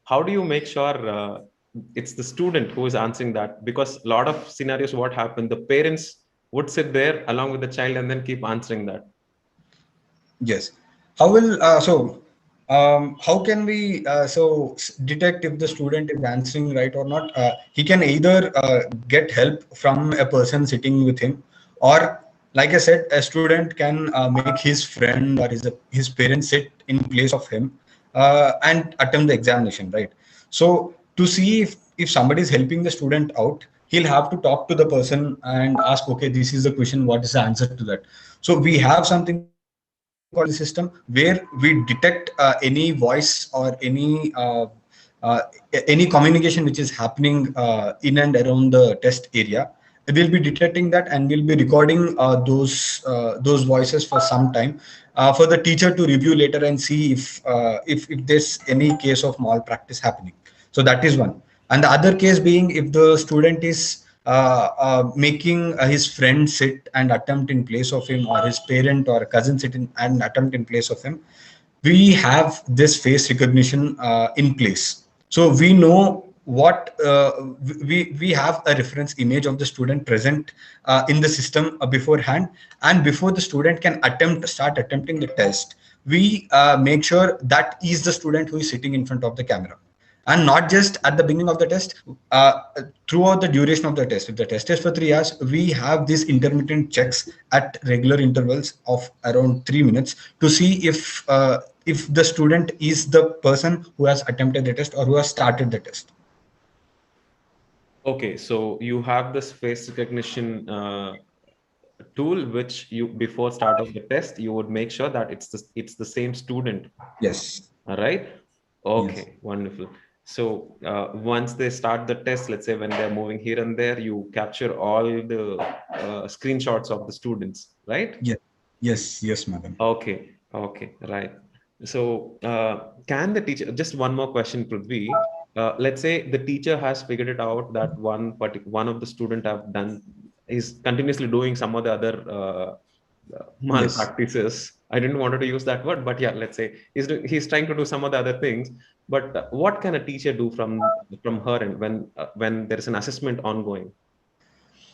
how do you make sure it's the student who is answering that? Because a lot of scenarios, what happened, the parents would sit there along with the child and then keep answering that. Yes. How will how can we detect if the student is answering right or not? He can either get help from a person sitting with him, or like I said, a student can make his friend or his parents sit in place of him and attempt the examination, right? So to see if somebody is helping the student out, he'll have to talk to the person and ask, okay, this is the question, what is the answer to that? So we have something called the system where we detect any voice or any communication which is happening in and around the test area. We'll be detecting that, and we'll be recording those voices for some time for the teacher to review later and see if there's any case of malpractice happening. So that is one. And the other case being, if the student is making his friend sit and attempt in place of him, or his parent or cousin sit in and attempt in place of him, we have this face recognition in place. So we know what we have a reference image of the student present in the system beforehand, and before the student can start attempting the test, we make sure that is the student who is sitting in front of the camera. And not just at the beginning of the test, throughout the duration of the test. If the test is for 3 hours, we have these intermittent checks at regular intervals of around 3 minutes to see if the student is the person who has attempted the test or who has started the test. Okay, so you have this face recognition tool which you, before start of the test, you would make sure that it's the same student. Yes. All right. Okay. Yes. Wonderful. So once they start the test, let's say when they're moving here and there, you capture all the screenshots of the students, right? Yes. Yes. Yes, madam. Okay. Okay. Right. So can the teacher, just one more question, Prithvi. Let's say the teacher has figured it out that one of the student have done is continuously doing some of the other malpractices. I didn't want to use that word, but yeah, let's say he's trying to do some of the other things. But what can a teacher do from her end when there is an assessment ongoing?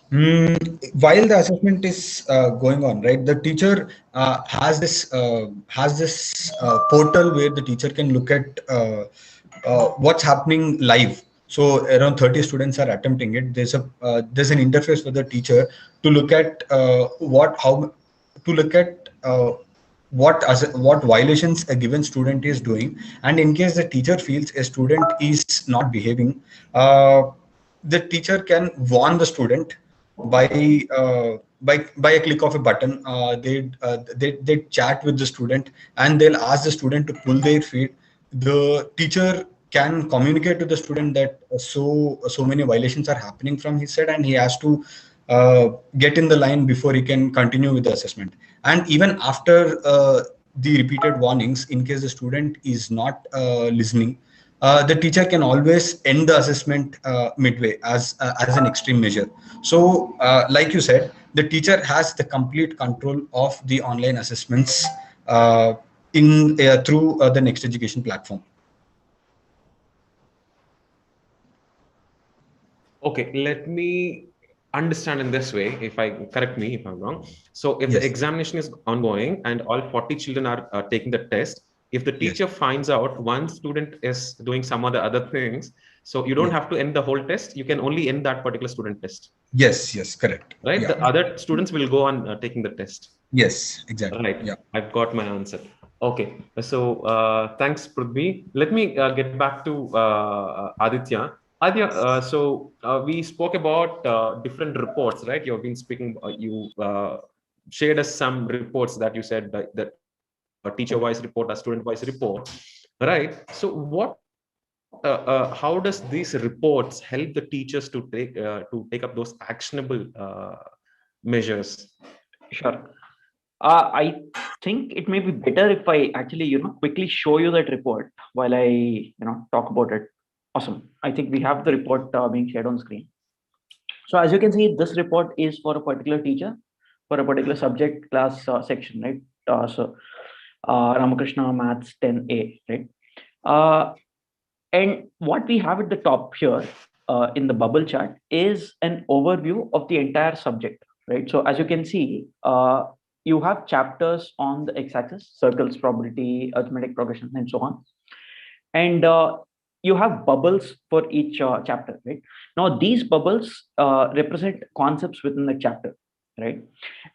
While the assessment is going on, right, the teacher has this portal where the teacher can look at what's happening live. So around 30 students are attempting it. There's an interface for the teacher to look at what violations a given student is doing, and in case the teacher feels a student is not behaving, the teacher can warn the student by a click of a button. They chat with the student and they'll ask the student to pull their feet. The teacher can communicate to the student that so many violations are happening from his side, and he has to get in the line before he can continue with the assessment. And even after the repeated warnings, in case the student is not listening, the teacher can always end the assessment midway as an extreme measure. So, like you said, the teacher has the complete control of the online assessments through the Next Education platform. Okay, let me understand in this way, correct me if I'm wrong. So if Yes. the examination is ongoing and all 40 children are taking the test, if the teacher finds out one student is doing some of the other things, so you don't have to end the whole test, you can only end that particular student test. Yes, correct. Right? Yeah. The other students will go on taking the test. Yes, exactly. Right. Yeah. I've got my answer. Okay. So thanks, Prithvi. Let me get back to Aditya. Aditya, we spoke about different reports, right? You've been speaking, you shared us some reports that you said that a teacher-wise report, a student-wise report, right? So how does these reports help the teachers to take up those actionable measures? Sure. I think it may be better if I actually, quickly show you that report while I, talk about it. Awesome. I think we have the report being shared on screen. So as you can see, this report is for a particular teacher, for a particular subject class section, right? Ramakrishna Maths 10A, right? And what we have at the top here in the bubble chart is an overview of the entire subject, right? So as you can see, you have chapters on the x-axis, circles, probability, arithmetic progression, and so on. And you have bubbles for each chapter, right? Now, these bubbles represent concepts within the chapter, right?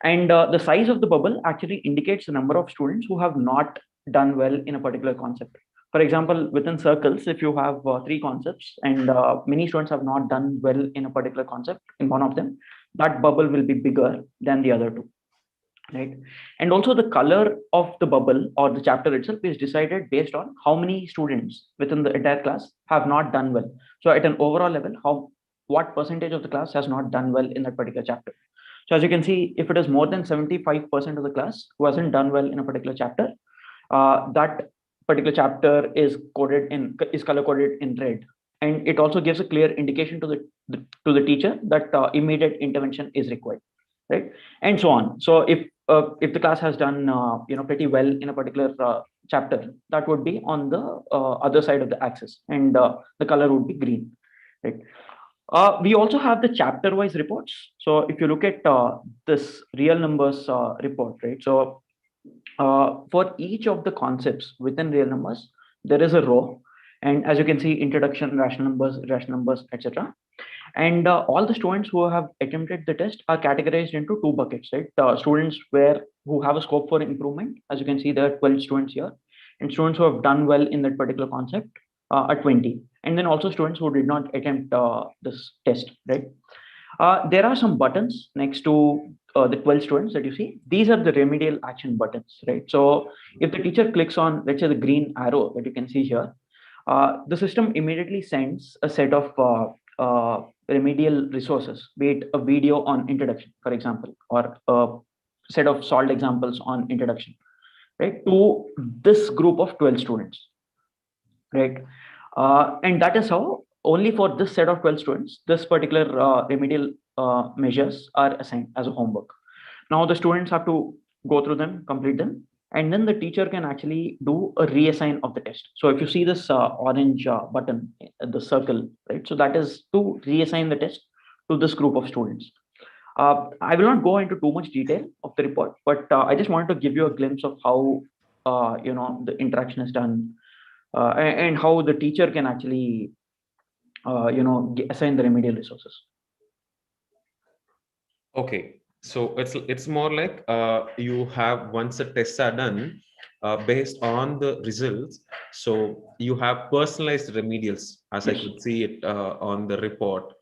And the size of the bubble actually indicates the number of students who have not done well in a particular concept. For example, within circles, if you have 3 concepts and many students have not done well in a particular concept in one of them, that bubble will be bigger than the other 2. Right. And also the color of the bubble or the chapter itself is decided based on how many students within the entire class have not done well. So at an overall level, what percentage of the class has not done well in that particular chapter. So as you can see, if it is more than 75% of the class who hasn't done well in a particular chapter, that particular chapter is color coded in red. And it also gives a clear indication to the teacher that immediate intervention is required. Right, and so on. So if the class has done pretty well in a particular chapter, that would be on the other side of the axis, and the color would be green. Right. We also have the chapter-wise reports. So if you look at this real numbers report, right? So for each of the concepts within real numbers, there is a row, and as you can see, introduction, rational numbers, etc. And all the students who have attempted the test are categorized into 2 buckets, right? Students who have a scope for improvement. As you can see, there are 12 students here, and students who have done well in that particular concept are 20. And then also students who did not attempt this test, right? There are some buttons next to the 12 students that you see. These are the remedial action buttons, right? So if the teacher clicks on, let's say, the green arrow that you can see here, the system immediately sends a set of remedial resources, be it a video on introduction, for example, or a set of solved examples on introduction, right, to this group of 12 students, right? And that is how only for this set of 12 students, this particular remedial measures are assigned as a homework. Now the students have to go through them, complete them, and then the teacher can actually do a reassign of the test. So if you see this orange button, the circle, right? So that is to reassign the test to this group of students. I will not go into too much detail of the report, but I just wanted to give you a glimpse of how the interaction is done, and how the teacher can actually assign the remedial resources. Okay, so it's more like you have, once the tests are done, based on the results, so you have personalized remedials, as Yes. I could see it on the report,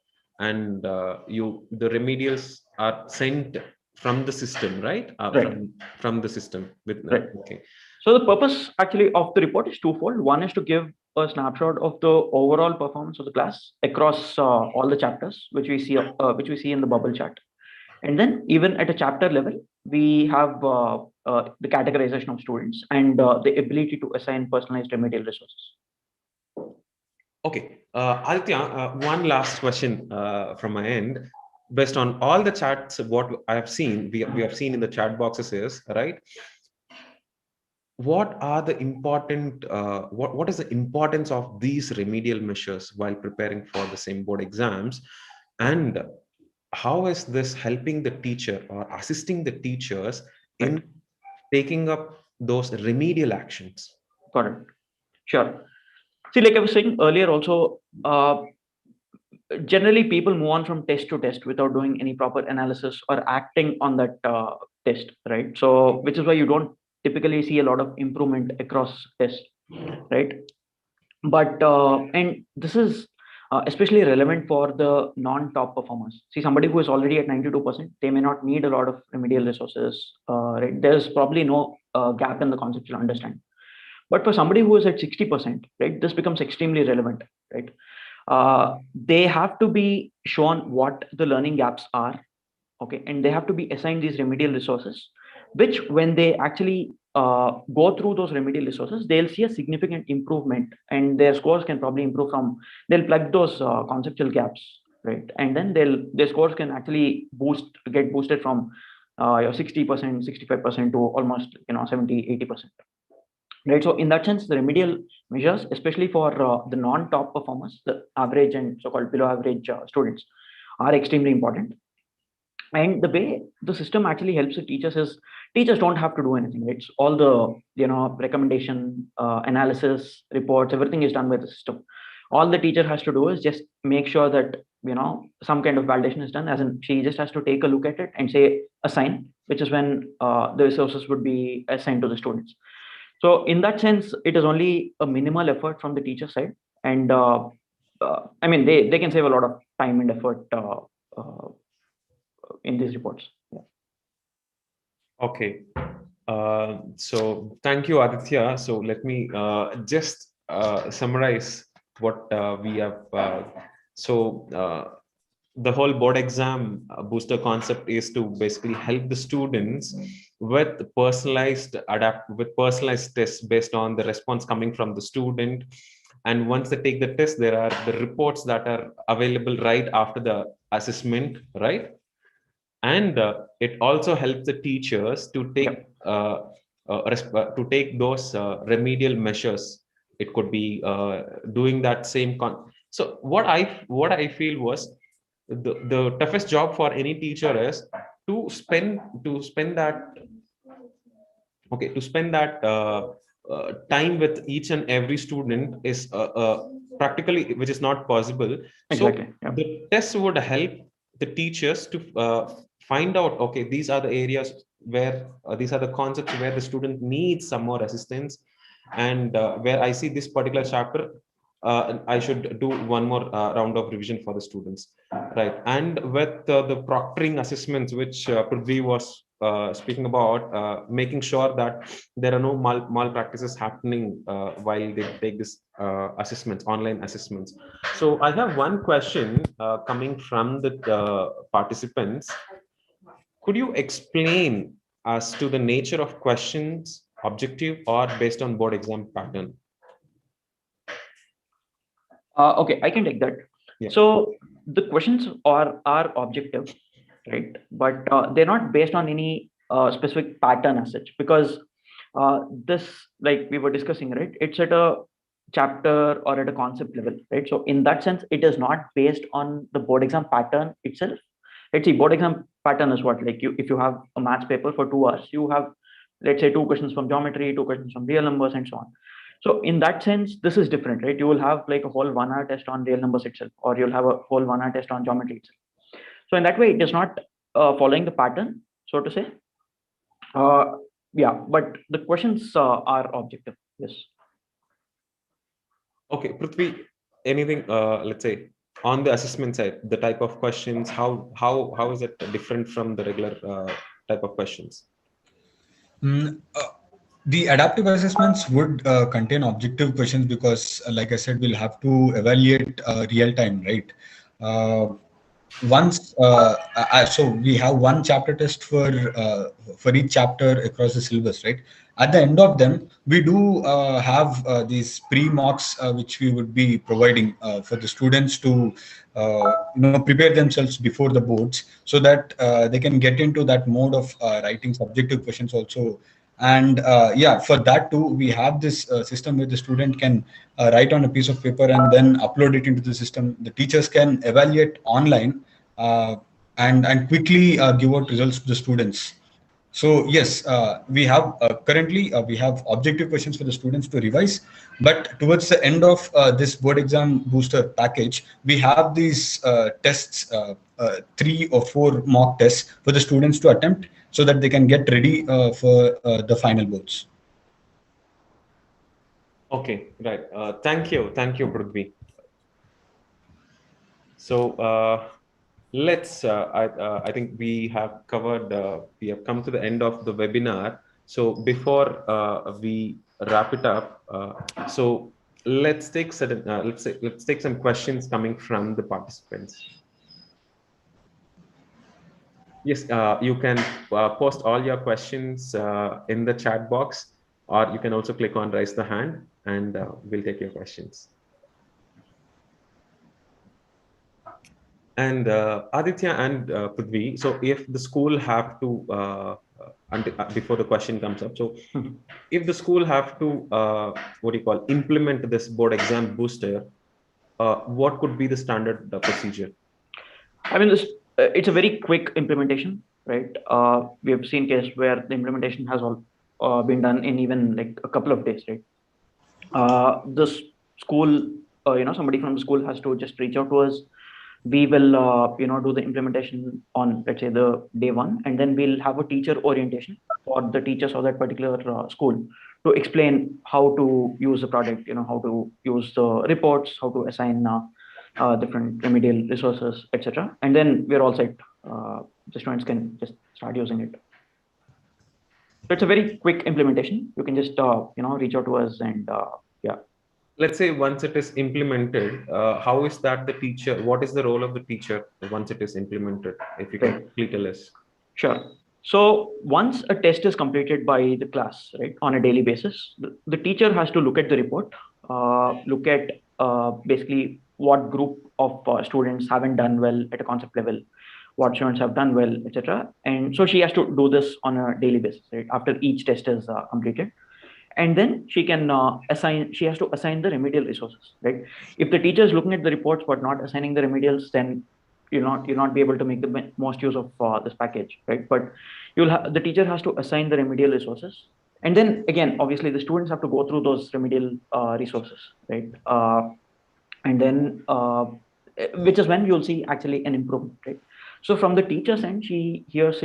and the remedials are sent from the system, right? Right. From the system with Right. Okay. So the purpose actually of the report is twofold. One is to give a snapshot of the overall performance of the class across all the chapters, which we see in the bubble chart. And then even at a chapter level, we have the categorization of students and the ability to assign personalized remedial resources. Okay, Aditya, one last question from my end. Based on all the chats, what I have seen, we have seen in the chat boxes is, right? What are the important, what is the importance of these remedial measures while preparing for the same board exams? And how is this helping the teacher or assisting the teachers in taking up those remedial actions? Got it. Sure. See, like I was saying earlier also, generally people move on from test to test without doing any proper analysis or acting on that test, right? So, which is why you don't typically see a lot of improvement across tests, right? But and this is especially relevant for the non-top performers. See, somebody who is already at 92%, they may not need a lot of remedial resources, right? There's probably no gap in the conceptual understanding. But for somebody who is at 60%, right, this becomes extremely relevant, right? They have to be shown what the learning gaps are, okay, and they have to be assigned these remedial resources, which when they actually go through those remedial resources, they'll see a significant improvement, and their scores can probably improve from, they'll plug those conceptual gaps, right, and then their scores can actually get boosted from your 60%, 65% to almost 70, 80%. Right. So in that sense, the remedial measures, especially for the non-top performers, the average and so-called below average students, are extremely important. And the way the system actually helps the teachers is, teachers don't have to do anything. Right? It's all the recommendation, analysis, reports, everything is done by the system. All the teacher has to do is just make sure that some kind of validation is done. As in, she just has to take a look at it and say assign, which is when the resources would be assigned to the students. So in that sense, it is only a minimal effort from the teacher side, and I mean they can save a lot of time and effort in these reports. Yeah. Okay, so thank you, Aditya. So let me just summarize what we have. The whole board exam booster concept is to basically help the students with personalized tests based on the response coming from the student. And once they take the test, there are the reports that are available right after the assessment, right? And it also helps the teachers to take those remedial measures. It could be doing that same so what I feel was, the toughest job for any teacher is to spend that time with each and every student is practically, which is not possible. Exactly. So the tests would help the teachers to find out, okay, these are the areas where these are the concepts where the student needs some more assistance, and where I see this particular chapter, I should do one more round of revision for the students, right? And with the proctoring assessments, which Prithvi was speaking about, making sure that there are no malpractices happening while they take this assessments, online assessments. So I have one question coming from the participants. Could you explain as to the nature of questions, objective or based on board exam pattern? Okay, I can take that. Yeah. So the questions are objective, right? But they're not based on any specific pattern as such, because this, like we were discussing, right? It's at a chapter or at a concept level, right? So in that sense, it is not based on the board exam pattern itself. Let's see, board exam pattern is what, like, if you have a maths paper for 2 hours, you have, let's say, 2 questions from geometry, 2 questions from real numbers, and so on. So in that sense, this is different, right? You will have like a whole 1 hour test on real numbers itself, or you'll have a whole 1 hour test on geometry itself. So in that way, it is not following the pattern, so to say. Yeah, but the questions are objective. Yes. Okay, Prithvi, anything, let's say, on the assessment side, the type of questions, how is it different from the regular type of questions? The adaptive assessments would contain objective questions because, like I said, we'll have to evaluate real time, right? So we have one chapter test for each chapter across the syllabus, right? At the end of them, we do have these pre-mocks which we would be providing for the students to prepare themselves before the boards, so that they can get into that mode of writing subjective questions also. And yeah, for that too, we have this system where the student can write on a piece of paper and then upload it into the system. The teachers can evaluate online and quickly give out results to the students. So yes, we have currently we have objective questions for the students to revise, but towards the end of this board exam booster package, we have these tests, 3 or 4 mock tests for the students to attempt, so that they can get ready for the final boards. Okay, right. Thank you, Prithvi. So let's. I think we have covered. We have come to the end of the webinar. So before we wrap it up, so let's take certain. Let's take some questions coming from the participants. Yes, you can post all your questions in the chat box, or you can also click on raise the hand, and we'll take your questions. And Aditya and Prithvi, so if the school have to, before the question comes up, so if the school have to, implement this board exam booster, what could be the standard procedure? I mean, it's a very quick implementation, right? We have seen cases where the implementation has all been done in even like a couple of days, right? This school, somebody from the school has to just reach out to us. We will, do the implementation on, let's say, the day 1, and then we'll have a teacher orientation for the teachers of that particular school to explain how to use the product, how to use the reports, how to assign different remedial resources, etc. And then we're all set. The students can just start using it. So it's a very quick implementation. You can just, reach out to us and yeah. Let's say once it is implemented, how is that the teacher, what is the role of the teacher once it is implemented? If you can please tell us. Sure. So once a test is completed by the class, right, on a daily basis, the teacher has to look at the report, look at basically what group of students haven't done well at a concept level, what students have done well, etc. And so she has to do this on a daily basis, right, after each test is completed. And then she can she has to assign the remedial resources, right? If the teacher is looking at the reports but not assigning the remedials, then you'll not be able to make the most use of this package, right? But the teacher has to assign the remedial resources. And then again, obviously the students have to go through those remedial resources, right? And then, which is when you'll see actually an improvement, right? So from the teacher's end, she has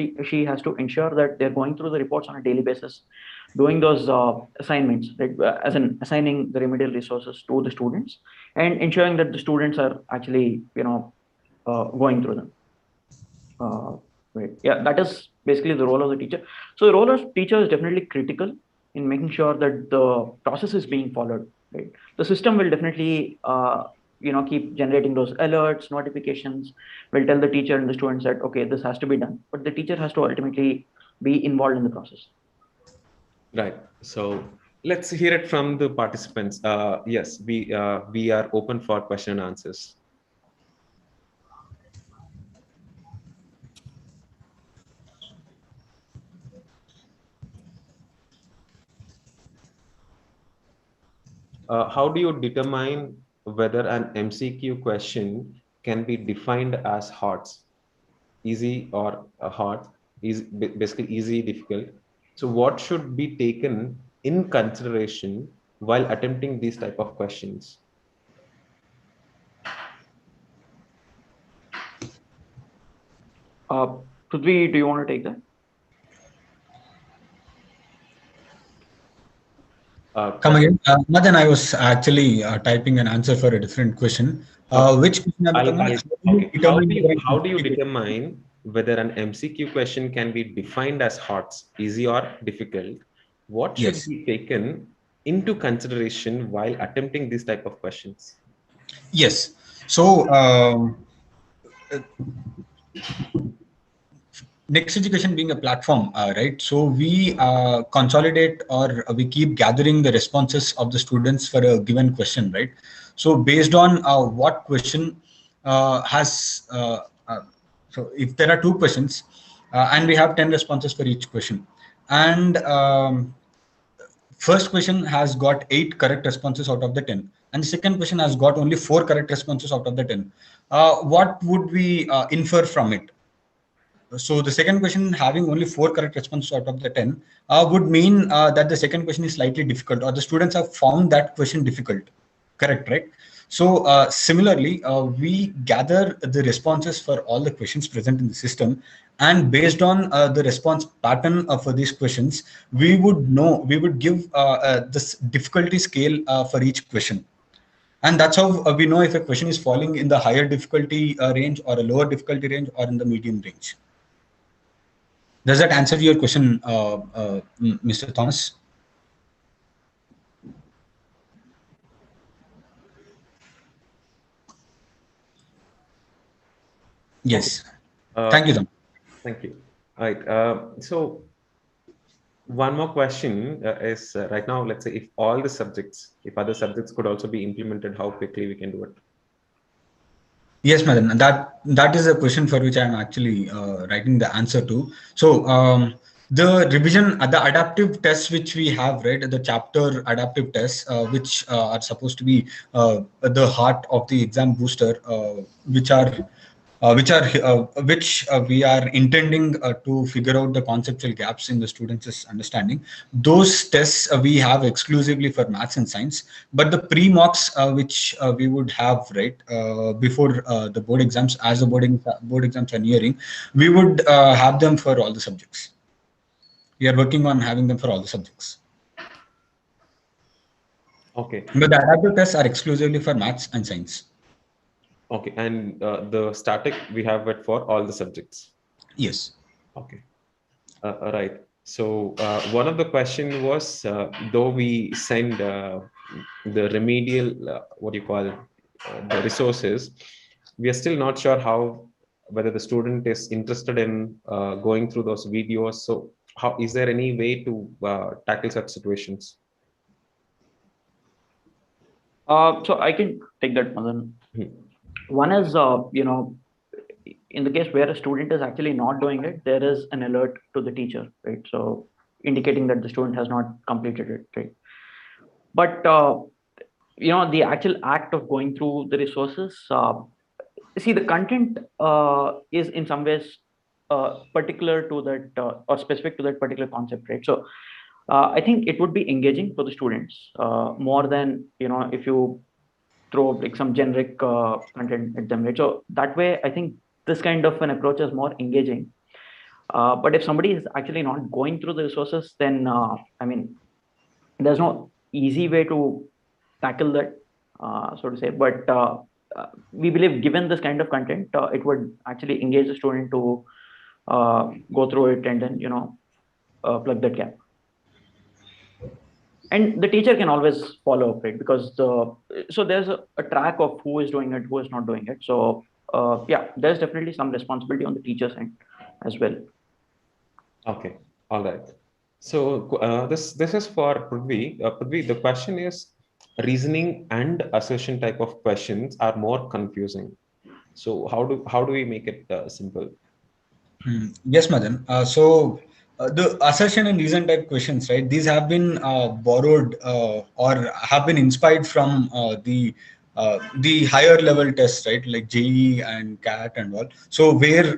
to ensure that they're going through the reports on a daily basis. doing those assignments, right? As in assigning the remedial resources to the students and ensuring that the students are actually, going through them. Right. Yeah, that is basically the role of the teacher. So the role of teacher is definitely critical in making sure that the process is being followed. Right. The system will definitely, keep generating those alerts, notifications. Will tell the teacher and the students that okay, this has to be done, but the teacher has to ultimately be involved in the process. Right. So let's hear it from the participants. Yes, we are open for question and answers. How do you determine whether an MCQ question can be defined as hard, easy, or hard? Is basically easy, difficult. So what should be taken in consideration while attempting these type of questions? Prithvi, do you want to take that? Come again. Madan, I was actually typing an answer for a different question. Which question are we talking about? How do you determine whether an MCQ question can be defined as hard, easy, or difficult? What should be taken into consideration while attempting these type of questions? Yes. So Next Education being a platform, right? So we consolidate or we keep gathering the responses of the students for a given question, right? So based on what question so if there are two questions and we have 10 responses for each question, and first question has got 8 correct responses out of the 10, and the second question has got only 4 correct responses out of the 10. What would we infer from it? So the second question having only 4 correct responses out of the 10 would mean that the second question is slightly difficult, or the students have found that question difficult. Correct, right? So similarly, we gather the responses for all the questions present in the system, and based on the response pattern for these questions, we would give this difficulty scale for each question. And that's how we know if a question is falling in the higher difficulty range, or a lower difficulty range, or in the medium range. Does that answer your question, Mr. Thomas? Yes. Thank you, Tom. Thank you. All right. So one more question is right now, let's say if all the subjects, if other subjects could also be implemented, how quickly we can do it? Yes, Madan. That is a question for which I am actually writing the answer to. So the revision, the adaptive tests which we have, right? The chapter adaptive tests, which are supposed to be the heart of the exam booster, which we are intending to figure out the conceptual gaps in the students' understanding. Those tests we have exclusively for maths and science, but the pre-mocks which we would have right before the board exams, as the board exams are nearing, we would have them for all the subjects. We are working on having them for all the subjects. Okay. But the adaptive tests are exclusively for maths and science. Okay, and the static we have it for all the subjects. Yes. Okay. Right. So one of the question was, though we send the remedial, what you call the resources, we are still not sure whether the student is interested in going through those videos. So how is there any way to tackle such situations? So I can take that, Madan. One is, in the case where a student is actually not doing it, there is an alert to the teacher, right? So indicating that the student has not completed it, right? But, the actual act of going through the resources, see, the content is in some ways particular to that or specific to that particular concept, right? So I think it would be engaging for the students more than, if you throw like some generic content at them, right? So that way, I think this kind of an approach is more engaging. But if somebody is actually not going through the resources, then I mean, there's no easy way to tackle that, so to say. But we believe, given this kind of content, it would actually engage the student to go through it and then plug that gap. And the teacher can always follow up, right? Because so there's a track of who is doing it, who is not doing it. So yeah, there's definitely some responsibility on the teacher's end as well. Okay, all right. So this is for Prithvi. Prithvi, the question is, reasoning and assertion type of questions are more confusing. So how do we make it simple? Yes, Madan. The assertion and reason type questions, right? These have been borrowed or have been inspired from the higher level tests, right? Like JEE and CAT and all. So where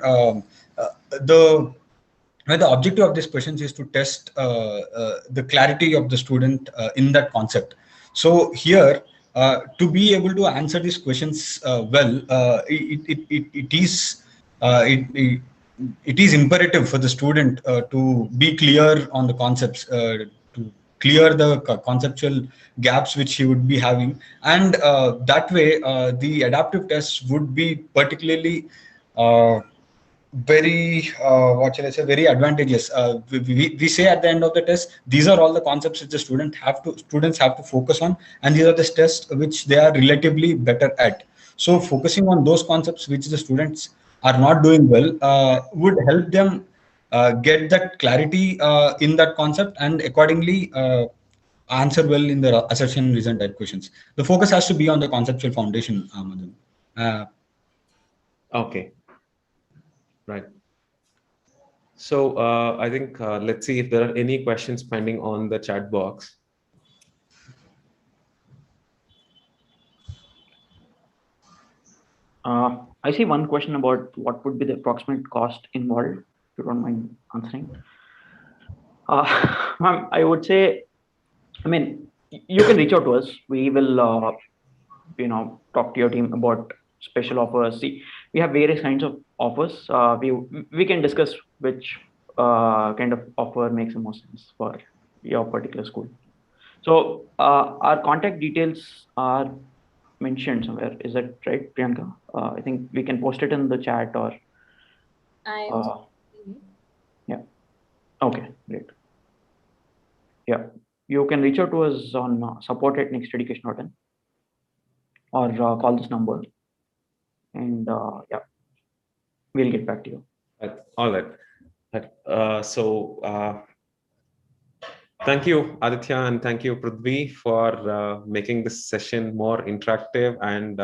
the objective of these questions is to test the clarity of the student in that concept. So here, to be able to answer these questions well, it is imperative for the student to be clear on the concepts, to clear the conceptual gaps which he would be having, and that way the adaptive tests would be particularly very what shall I say, very advantageous. We say at the end of the test, these are all the concepts which the students have to focus on, and these are the tests which they are relatively better at. So focusing on those concepts which the students are not doing well would help them get that clarity in that concept, and accordingly answer well in the assertion and reason type questions. The focus has to be on the conceptual foundation, Madan. Okay. Right. So I think let's see if there are any questions pending on the chat box. I see one question about what would be the approximate cost involved, if you don't mind answering. I would say, I mean, you can reach out to us. We will, talk to your team about special offers. See, we have various kinds of offers. We can discuss which kind of offer makes the most sense for your particular school. So our contact details are mentioned somewhere. Is that right, Priyanka? I think we can post it in the chat or. Yeah. Okay, great. Yeah, you can reach out to us on support@nexteducation.in or call this number, and yeah, we'll get back to you. All right. Thank you, Aditya, and thank you, Prithvi, for making this session more interactive. And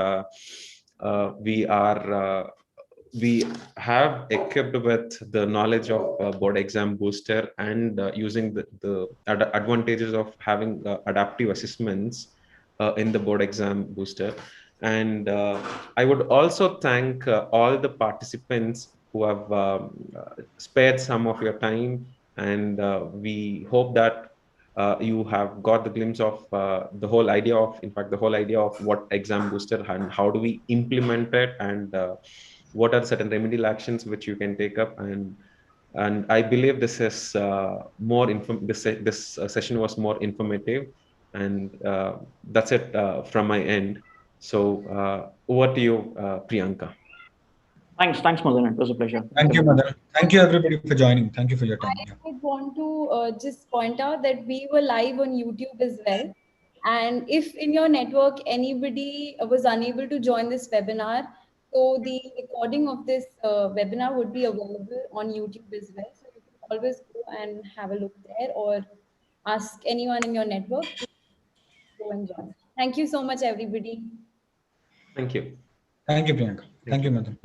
we have equipped with the knowledge of Board Exam Booster and using the advantages of having adaptive assessments in the Board Exam Booster. And I would also thank all the participants who have spared some of your time, and we hope that you have got the glimpse of the whole idea of what Exam Booster and how do we implement it, and what are certain remedial actions which you can take up. And I believe this is this session was more informative, and that's it from my end. So over to you, Priyanka. Thanks, Madan. It was a pleasure. Thank you, Madan. Thank you, everybody, for joining. Thank you for your time. I would want to just point out that we were live on YouTube as well. And if in your network anybody was unable to join this webinar, so the recording of this webinar would be available on YouTube as well. So you can always go and have a look there, or ask anyone in your network to go and join. Thank you so much, everybody. Thank you. Thank you, Priyanka. Thank you, Madan.